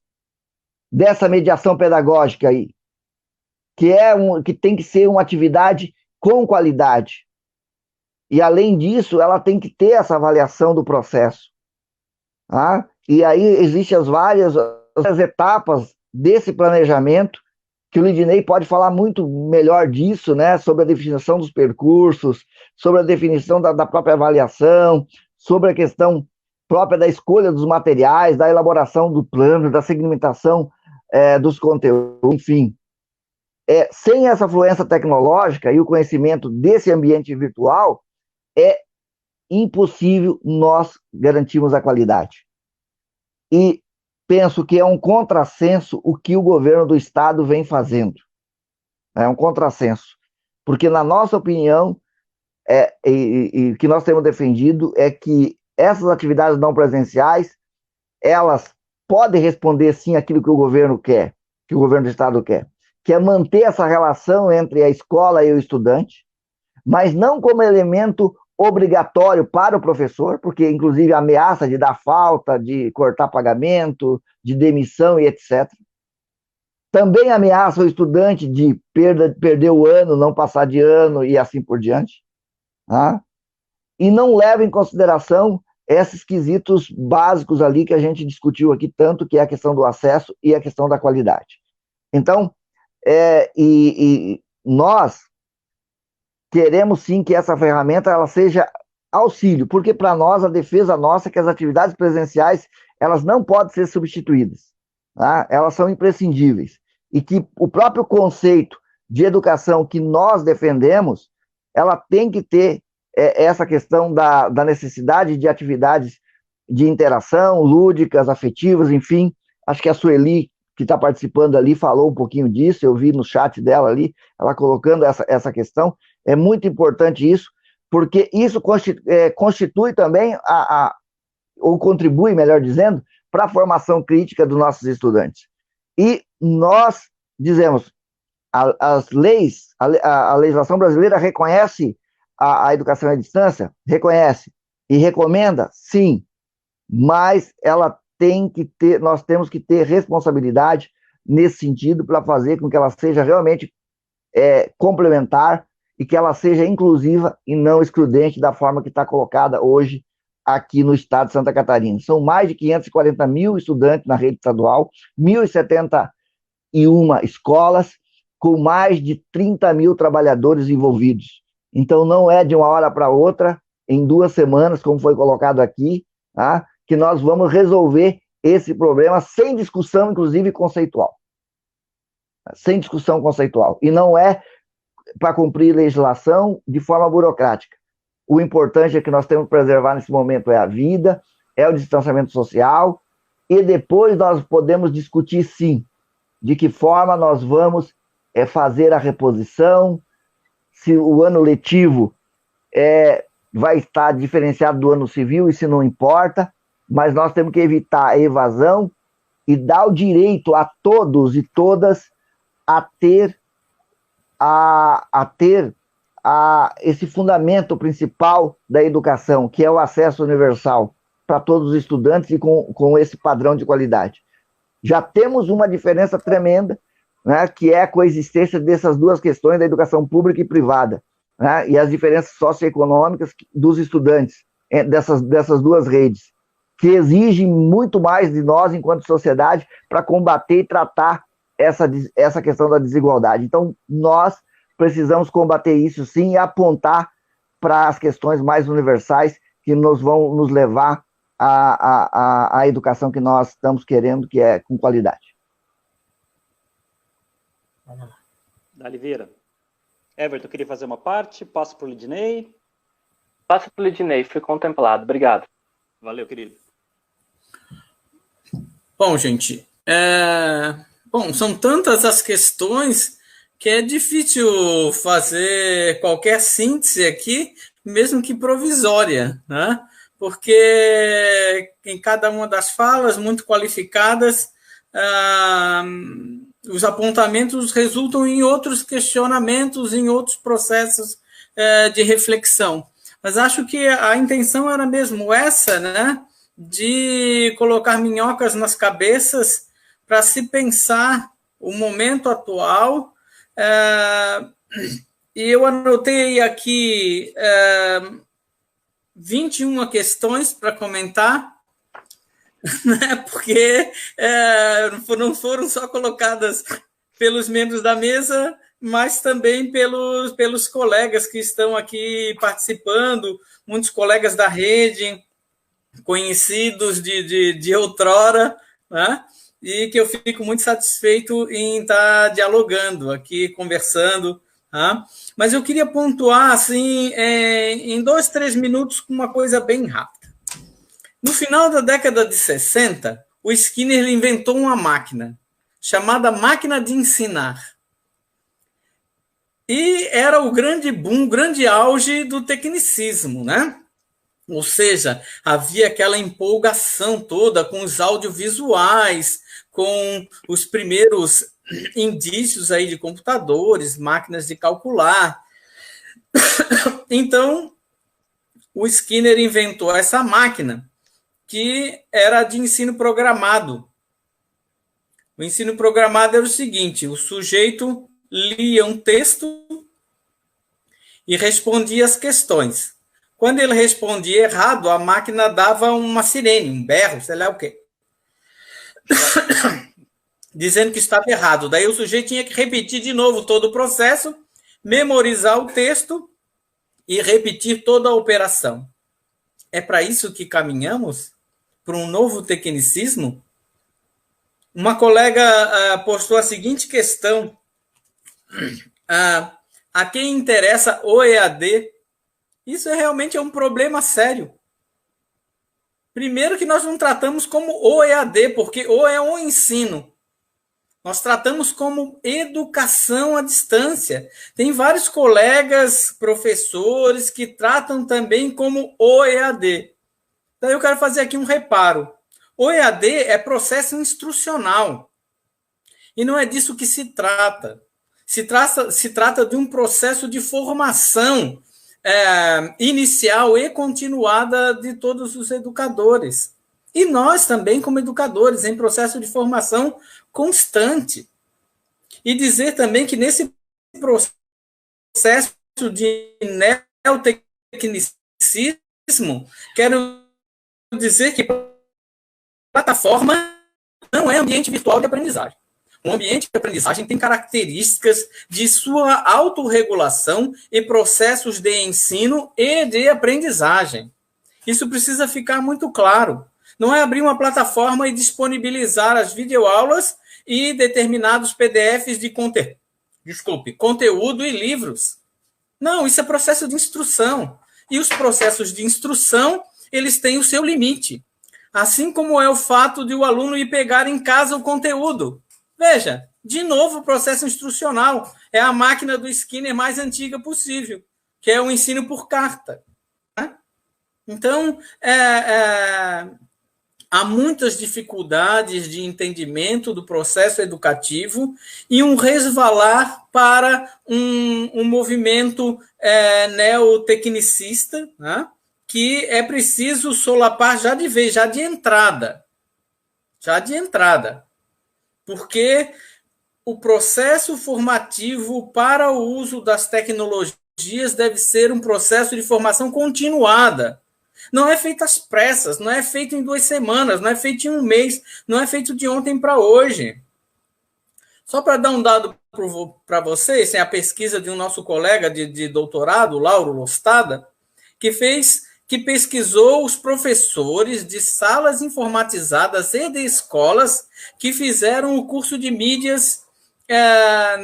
dessa mediação pedagógica aí, que tem que ser uma atividade com qualidade. E, além disso, ela tem que ter essa avaliação do processo. Tá? E aí existem as várias etapas desse planejamento, que o Lidinei pode falar muito melhor disso, né? Sobre a definição dos percursos, sobre a definição da própria avaliação, sobre a questão própria da escolha dos materiais, da elaboração do plano, da segmentação dos conteúdos, enfim. Sem essa fluência tecnológica e o conhecimento desse ambiente virtual, é impossível nós garantirmos a qualidade. E penso que é um contrassenso o que o governo do Estado vem fazendo. É um contrassenso. Porque, na nossa opinião, e o que nós temos defendido é que essas atividades não presenciais, elas podem responder, sim, aquilo que o governo quer, que o governo do Estado quer, que é manter essa relação entre a escola e o estudante, mas não como elemento obrigatório para o professor, porque, inclusive, a ameaça de dar falta, de cortar pagamento, de demissão e etc. Também ameaça o estudante de perder o ano, não passar de ano e assim por diante. Tá? E não leva em consideração esses quesitos básicos ali que a gente discutiu aqui tanto, que é a questão do acesso e a questão da qualidade. Então, nós queremos sim que essa ferramenta ela seja auxílio, porque para nós a defesa nossa é que as atividades presenciais elas não podem ser substituídas, tá? Elas são imprescindíveis, e que o próprio conceito de educação que nós defendemos, ela tem que ter essa questão da necessidade de atividades de interação, lúdicas, afetivas, enfim. Acho que a Sueli, que está participando ali, falou um pouquinho disso, eu vi no chat dela ali, ela colocando essa questão. É muito importante isso, porque isso constitui também, ou contribui, melhor dizendo, para a formação crítica dos nossos estudantes. E nós dizemos, as leis, a legislação brasileira reconhece a educação à distância? Reconhece. E recomenda? Sim. Mas ela tem que ter, nós temos que ter responsabilidade nesse sentido para fazer com que ela seja realmente complementar e que ela seja inclusiva e não excludente da forma que está colocada hoje aqui no estado de Santa Catarina. São mais de 540 mil estudantes na rede estadual, 1.071 escolas, com mais de 30 mil trabalhadores envolvidos. Então, não é de uma hora para outra, em 2 semanas, como foi colocado aqui, tá, que nós vamos resolver esse problema sem discussão, inclusive, conceitual. Sem discussão conceitual. E não é para cumprir legislação de forma burocrática. O importante é que nós temos que preservar nesse momento é a vida, é o distanciamento social, e depois nós podemos discutir, sim, de que forma nós vamos fazer a reposição, se o ano letivo vai estar diferenciado do ano civil, isso não importa, mas nós temos que evitar a evasão e dar o direito a todos e todas a ter esse fundamento principal da educação, que é o acesso universal para todos os estudantes e com esse padrão de qualidade. Já temos uma diferença tremenda, né, que é a coexistência dessas duas questões, da educação pública e privada, né, e as diferenças socioeconômicas dos estudantes dessas duas redes, que exigem muito mais de nós, enquanto sociedade, para combater e tratar essa questão da desigualdade. Então, nós precisamos combater isso, sim, e apontar para as questões mais universais que vão nos levar à educação que nós estamos querendo, que é com qualidade. Oliveira. Everton, queria fazer uma parte, passo para o Lidinei. Passa para o Lidinei, fui contemplado. Obrigado. Valeu, querido. Bom, gente, são tantas as questões que é difícil fazer qualquer síntese aqui, mesmo que provisória, né? Porque em cada uma das falas, muito qualificadas, os apontamentos resultam em outros questionamentos, em outros processos de reflexão. Mas acho que a intenção era mesmo essa, né? De colocar minhocas nas cabeças para se pensar o momento atual. E eu anotei aqui 21 questões para comentar, né? Porque não foram só colocadas pelos membros da mesa, mas também pelos colegas que estão aqui participando, muitos colegas da rede, conhecidos de outrora, né? E que eu fico muito satisfeito em estar dialogando aqui, conversando. Tá? Mas eu queria pontuar assim, em 2, 3 minutos, com uma coisa bem rápida. No final da década de 60, o Skinner inventou uma máquina, chamada máquina de ensinar. E era o grande boom, o grande auge do tecnicismo, né? Ou seja, havia aquela empolgação toda com os audiovisuais, com os primeiros indícios aí de computadores, máquinas de calcular. Então, o Skinner inventou essa máquina que era de ensino programado. O ensino programado era o seguinte: o sujeito lia um texto e respondia as questões. Quando ele respondia errado, a máquina dava uma sirene, um berro, sei lá o quê, dizendo que estava errado. Daí o sujeito tinha que repetir de novo todo o processo, memorizar o texto e repetir toda a operação. É para isso que caminhamos? Para um novo tecnicismo? Uma colega postou a seguinte questão: a quem interessa o EAD? Isso realmente é um problema sério. Primeiro que nós não tratamos como o EAD, porque o é o ensino. Nós tratamos como educação à distância. Tem vários colegas, professores, que tratam também como o EAD. Então, eu quero fazer aqui um reparo. O EAD é processo instrucional. E não é disso que se trata. Se trata de um processo de formação inicial e continuada de todos os educadores. E nós também, como educadores, em processo de formação constante. E dizer também que nesse processo de neotecnicismo, quero dizer que plataforma não é ambiente virtual de aprendizagem. Um ambiente de aprendizagem tem características de sua autorregulação e processos de ensino e de aprendizagem. Isso precisa ficar muito claro. Não é abrir uma plataforma e disponibilizar as videoaulas e determinados PDFs de conteúdo e livros. Não, isso é processo de instrução. E os processos de instrução, eles têm o seu limite. Assim como é o fato de o aluno ir pegar em casa o conteúdo. Veja, de novo o processo instrucional. É a máquina do Skinner mais antiga possível, que é o ensino por carta. Então, há muitas dificuldades de entendimento do processo educativo e um resvalar para um movimento neotecnicista, né, que é preciso solapar já de vez, já de entrada. Porque o processo formativo para o uso das tecnologias deve ser um processo de formação continuada. Não é feito às pressas, não é feito em 2 semanas, não é feito em 1 mês, não é feito de ontem para hoje. Só para dar um dado para vocês, tem a pesquisa de um nosso colega de doutorado, Lauro Lostada, que pesquisou os professores de salas informatizadas e de escolas que fizeram o curso de mídias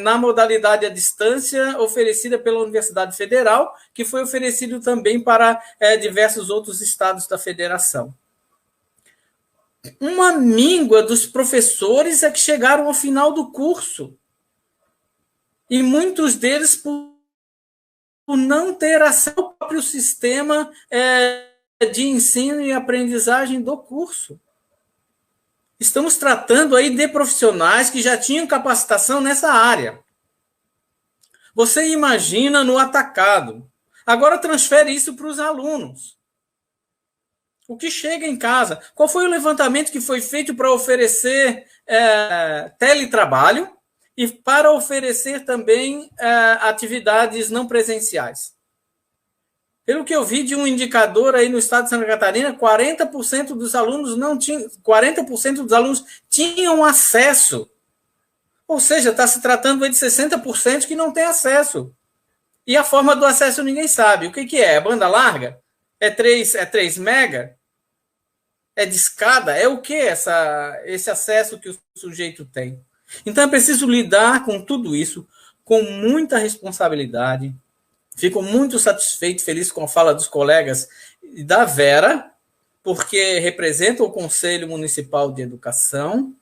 na modalidade à distância oferecida pela Universidade Federal, que foi oferecido também para diversos outros estados da federação. Uma míngua dos professores é que chegaram ao final do curso. E muitos deles por não ter acesso ao próprio sistema de ensino e aprendizagem do curso. Estamos tratando aí de profissionais que já tinham capacitação nessa área. Você imagina no atacado. Agora transfere isso para os alunos. O que chega em casa? Qual foi o levantamento que foi feito para oferecer teletrabalho e para oferecer também atividades não presenciais? Pelo que eu vi de um indicador aí no estado de Santa Catarina, 40% dos alunos não tinham, 40% dos alunos tinham acesso. Ou seja, está se tratando de 60% que não tem acesso. E a forma do acesso ninguém sabe. O que é? É banda larga? É 3 mega? É discada? É o que esse acesso que o sujeito tem? Então é preciso lidar com tudo isso com muita responsabilidade. Fico muito satisfeito, feliz com a fala dos colegas e da Vera, porque representa o Conselho Municipal de Educação,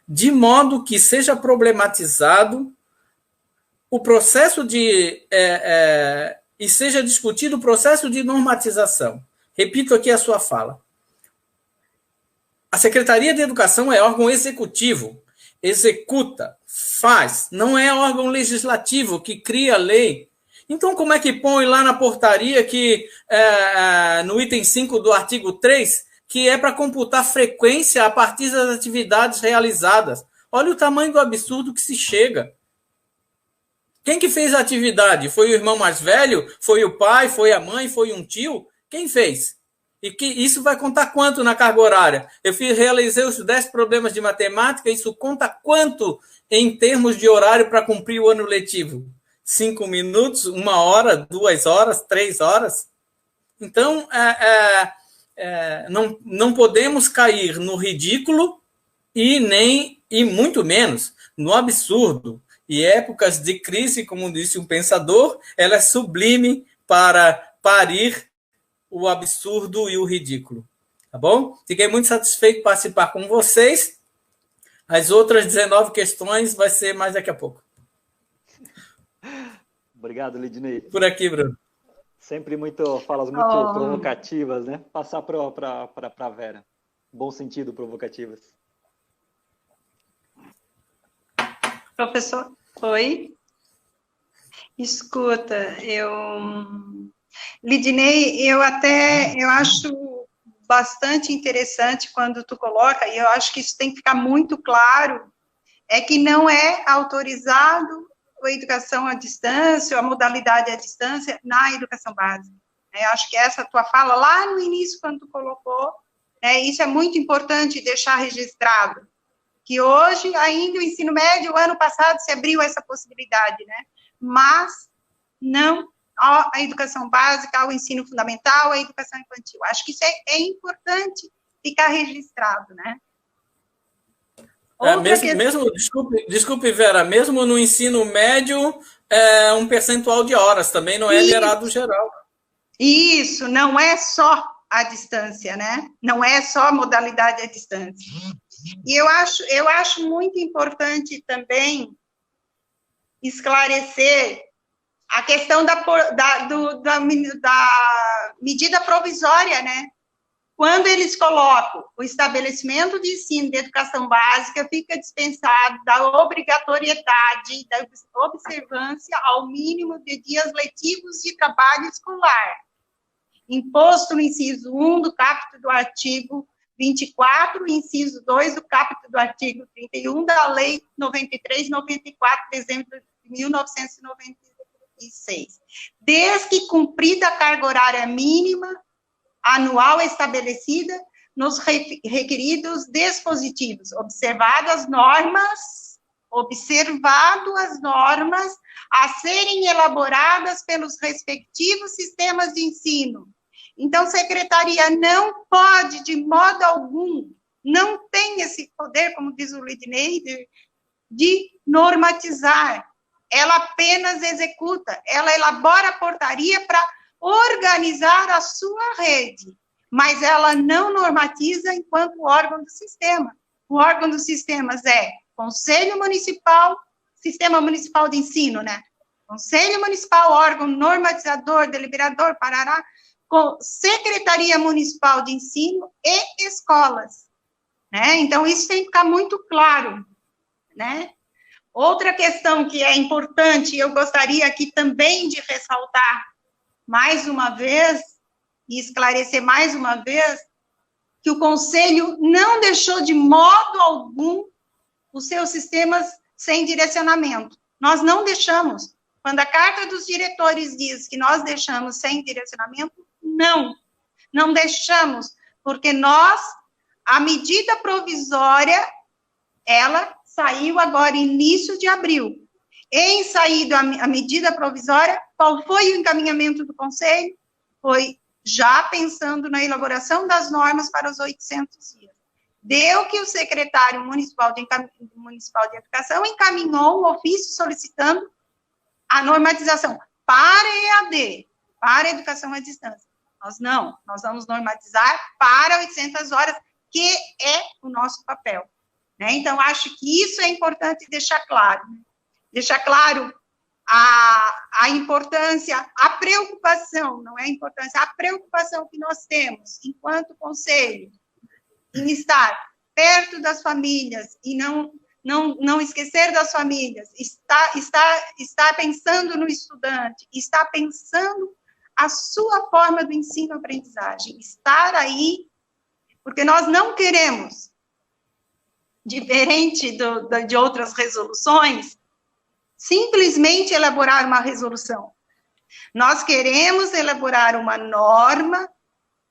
de modo que seja problematizado o processo e seja discutido o processo de normatização. Repito aqui a sua fala. A Secretaria de Educação é órgão executivo, executa, faz, não é órgão legislativo que cria lei. Então, como é que põe lá na portaria que, no item 5 do artigo 3, que é para computar frequência a partir das atividades realizadas? Olha o tamanho do absurdo que se chega. Quem que fez a atividade? Foi o irmão mais velho? Foi o pai? Foi a mãe? Foi um tio? Quem fez? E que isso vai contar quanto na carga horária? Realizei os 10 problemas de matemática, isso conta quanto em termos de horário para cumprir o ano letivo? 5 minutos, 1 hora, 2 horas, 3 horas? Então, não podemos cair no ridículo e muito menos no absurdo. E épocas de crise, como disse um pensador, ela é sublime para parir o absurdo e o ridículo. Tá bom? Fiquei muito satisfeito de participar com vocês. As outras 19 questões vai ser mais daqui a pouco. Obrigado, Lidinei. Por aqui, Bruno. Sempre falas muito provocativas, né? Passar para a Vera. Bom sentido, provocativas. Professor, oi? Escuta, Lidinei, eu acho bastante interessante quando tu coloca, e eu acho que isso tem que ficar muito claro, é que não é autorizado a educação à distância, a modalidade à distância na educação básica. Eu acho que essa tua fala lá no início, quando tu colocou, isso é muito importante deixar registrado, que hoje, ainda o ensino médio, ano passado, se abriu essa possibilidade, né? Mas não a educação básica, o ensino fundamental, a educação infantil. Acho que isso é importante ficar registrado, né? Desculpe, Vera, mesmo no ensino médio, um percentual de horas também não é liberado geral. Isso, não é só a distância, né? Não é só a modalidade à distância. E eu acho muito importante também esclarecer a questão da medida provisória, né? Quando eles colocam o estabelecimento de ensino de educação básica, fica dispensado da obrigatoriedade, da observância ao mínimo de dias letivos de trabalho escolar, imposto no inciso 1 do caput do artigo 24, inciso 2 do caput do artigo 31 da Lei 93/94, de dezembro de 1996. Desde que cumprida a carga horária mínima anual estabelecida nos requeridos dispositivos, observado as normas a serem elaboradas pelos respectivos sistemas de ensino. Então, secretaria não pode, de modo algum, não tem esse poder, como diz o Lidinei, de normatizar. Ela apenas executa, ela elabora a portaria para organizar a sua rede, mas ela não normatiza enquanto órgão do sistema. O órgão dos sistemas é Conselho Municipal, Sistema Municipal de Ensino, né? Conselho Municipal, órgão normatizador, deliberador, parará, Secretaria Municipal de Ensino e escolas, né? Então, isso tem que ficar muito claro, né? Outra questão que é importante, eu gostaria aqui também de ressaltar mais uma vez, e esclarecer mais uma vez, que o Conselho não deixou de modo algum os seus sistemas sem direcionamento. Nós não deixamos. Quando a Carta dos Diretores diz que nós deixamos sem direcionamento, não deixamos, porque a medida provisória, ela saiu agora início de abril. Em saído a medida provisória, qual foi o encaminhamento do Conselho? Foi já pensando na elaboração das normas para os 800 dias. Deu que o secretário municipal de Educação encaminhou um ofício solicitando a normatização para EAD, para educação à distância. Nós vamos normatizar para 800 horas, que é o nosso papel. Né? Então, acho que isso é importante deixar claro. Deixar claro a importância, a preocupação, não é a importância, a preocupação que nós temos, enquanto Conselho, em estar perto das famílias e não esquecer das famílias, estar pensando no estudante, estar pensando a sua forma do ensino-aprendizagem, estar aí, porque nós não queremos, diferente de outras resoluções, simplesmente elaborar uma resolução. Nós queremos elaborar uma norma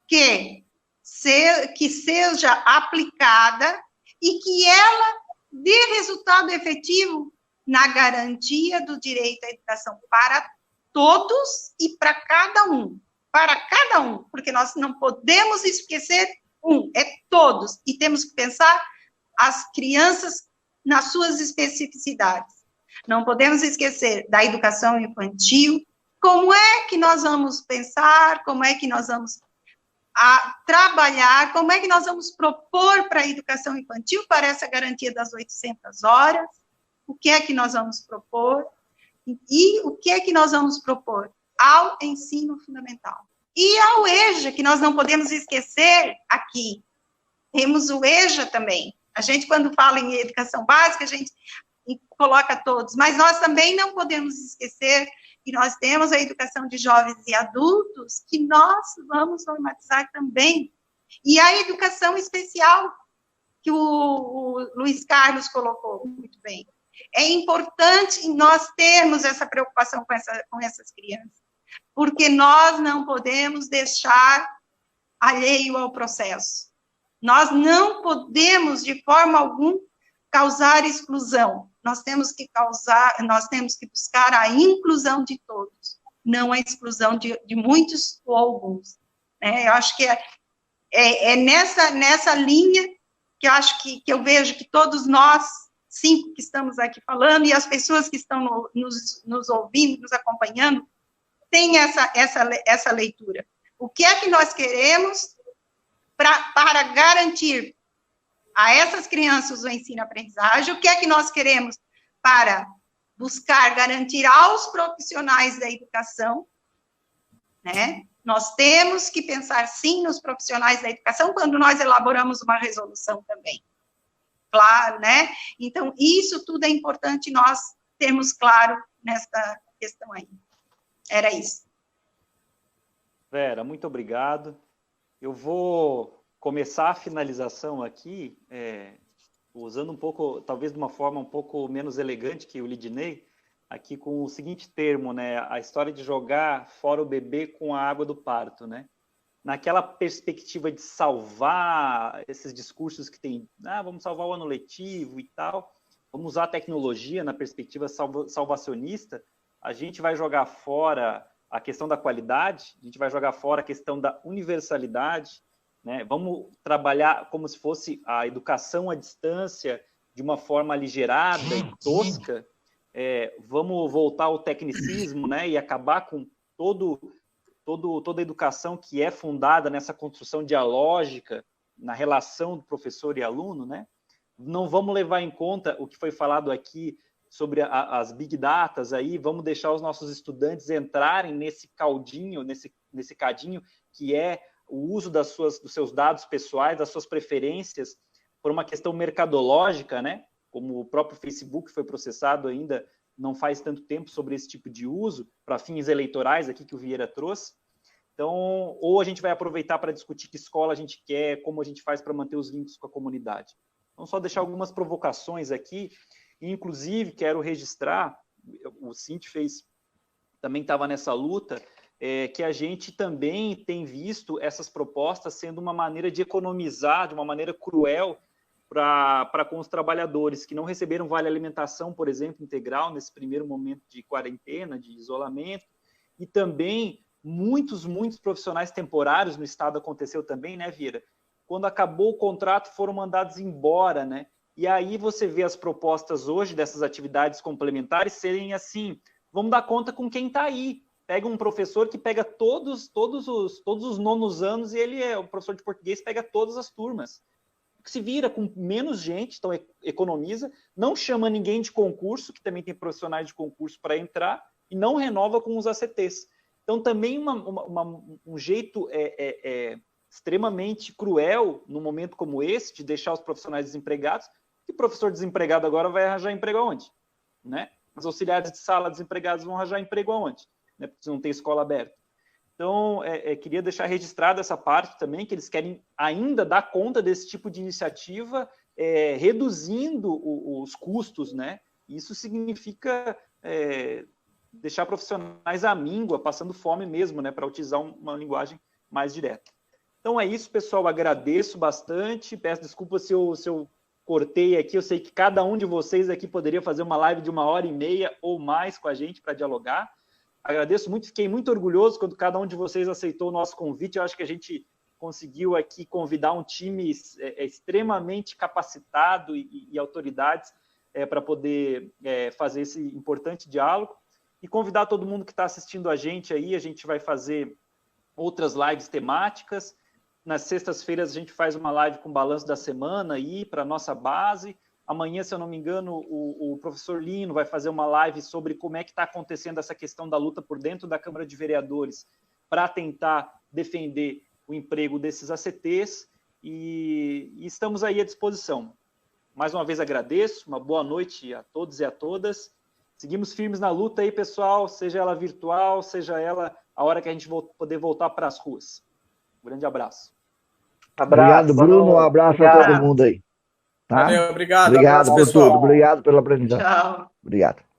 que seja aplicada e que ela dê resultado efetivo na garantia do direito à educação para todos e para cada um, porque nós não podemos esquecer é todos, e temos que pensar as crianças nas suas especificidades. Não podemos esquecer da educação infantil. Como é que nós vamos pensar, como é que nós vamos trabalhar, como é que nós vamos propor para a educação infantil, para essa garantia das 800 horas, o que é que nós vamos propor, e o que é que nós vamos propor ao ensino fundamental. E ao EJA, que nós não podemos esquecer aqui, temos o EJA também. A gente, quando fala em educação básica, a gente coloca todos, mas nós também não podemos esquecer que nós temos a educação de jovens e adultos, que nós vamos normatizar também. E a educação especial, que o Luiz Carlos colocou muito bem. É importante nós termos essa preocupação com essas crianças, porque nós não podemos deixar alheio ao processo. Nós não podemos, de forma alguma, causar exclusão. Nós temos que buscar a inclusão de todos, não a exclusão de muitos ou alguns. Eu acho que é nessa linha que eu acho que eu vejo que todos nós, 5 que estamos aqui falando, e as pessoas que estão nos ouvindo, nos acompanhando, têm essa leitura. O que é que nós queremos para garantir a essas crianças o ensino-aprendizagem? O que é que nós queremos para buscar garantir aos profissionais da educação, né? Nós temos que pensar, sim, nos profissionais da educação quando nós elaboramos uma resolução também. Claro, né? Então, isso tudo é importante nós termos claro nesta questão aí. Era isso. Vera, muito obrigado. Eu vou começar a finalização aqui, usando um pouco, talvez de uma forma um pouco menos elegante que o Lidinei, aqui com o seguinte termo, né? A história de jogar fora o bebê com a água do parto, né? Naquela perspectiva de salvar esses discursos que tem, vamos salvar o ano letivo e tal, vamos usar a tecnologia na perspectiva salvacionista, a gente vai jogar fora a questão da qualidade, a gente vai jogar fora a questão da universalidade, né? Vamos trabalhar como se fosse a educação à distância de uma forma aligerada e tosca, vamos voltar ao tecnicismo, né? E acabar com toda a educação que é fundada nessa construção dialógica, na relação do professor e aluno, né? Não vamos levar em conta o que foi falado aqui sobre as big datas aí, vamos deixar os nossos estudantes entrarem nesse caldinho, nesse cadinho que é o uso dos seus dados pessoais, das suas preferências, por uma questão mercadológica, né? Como o próprio Facebook foi processado ainda não faz tanto tempo sobre esse tipo de uso, para fins eleitorais aqui que o Vieira trouxe. Então, ou a gente vai aproveitar para discutir que escola a gente quer, como a gente faz para manter os vínculos com a comunidade. Então, só deixar algumas provocações aqui, e, inclusive, quero registrar, o Cinti também estava nessa luta, que a gente também tem visto essas propostas sendo uma maneira de economizar, de uma maneira cruel, para com os trabalhadores que não receberam vale alimentação, por exemplo, integral, nesse primeiro momento de quarentena, de isolamento, e também muitos profissionais temporários no estado aconteceu também, né, Vieira? Quando acabou o contrato, foram mandados embora, né? E aí você vê as propostas hoje dessas atividades complementares serem assim, vamos dar conta com quem está aí. Pega um professor que pega todos os nonos anos e ele é o professor de português, pega todas as turmas. Se vira com menos gente, então economiza, não chama ninguém de concurso, que também tem profissionais de concurso para entrar, e não renova com os ACTs. Então, também um jeito extremamente cruel, num momento como esse, de deixar os profissionais desempregados, que o professor desempregado agora vai arranjar emprego aonde? Né? Os auxiliares de sala desempregados vão arranjar emprego aonde? Né? Porque não tem escola aberta. Então, queria deixar registrada essa parte também, que eles querem ainda dar conta desse tipo de iniciativa, reduzindo os custos, né? Isso significa deixar profissionais à míngua, passando fome mesmo, né? Para utilizar uma linguagem mais direta. Então, é isso, pessoal. Agradeço bastante. Peço desculpa se eu cortei aqui. Eu sei que cada um de vocês aqui poderia fazer uma live de 1h30 ou mais com a gente para dialogar. Agradeço muito, fiquei muito orgulhoso quando cada um de vocês aceitou o nosso convite. Eu acho que a gente conseguiu aqui convidar um time extremamente capacitado e autoridades para poder fazer esse importante diálogo. E convidar todo mundo que está assistindo a gente aí, a gente vai fazer outras lives temáticas. Nas sextas-feiras a gente faz uma live com balanço da semana aí para a nossa base. Amanhã, se eu não me engano, o professor Lino vai fazer uma live sobre como é que está acontecendo essa questão da luta por dentro da Câmara de Vereadores para tentar defender o emprego desses ACTs e estamos aí à disposição. Mais uma vez agradeço, uma boa noite a todos e a todas. Seguimos firmes na luta aí, pessoal, seja ela virtual, seja ela a hora que a gente poder voltar para as ruas. Um grande abraço. Obrigado, Bruno. Um abraço a todo mundo aí. Tá? Valeu, obrigado. Obrigado Abraço, por pessoal. tudo. Obrigado pela apresentação. Tchau. Obrigado.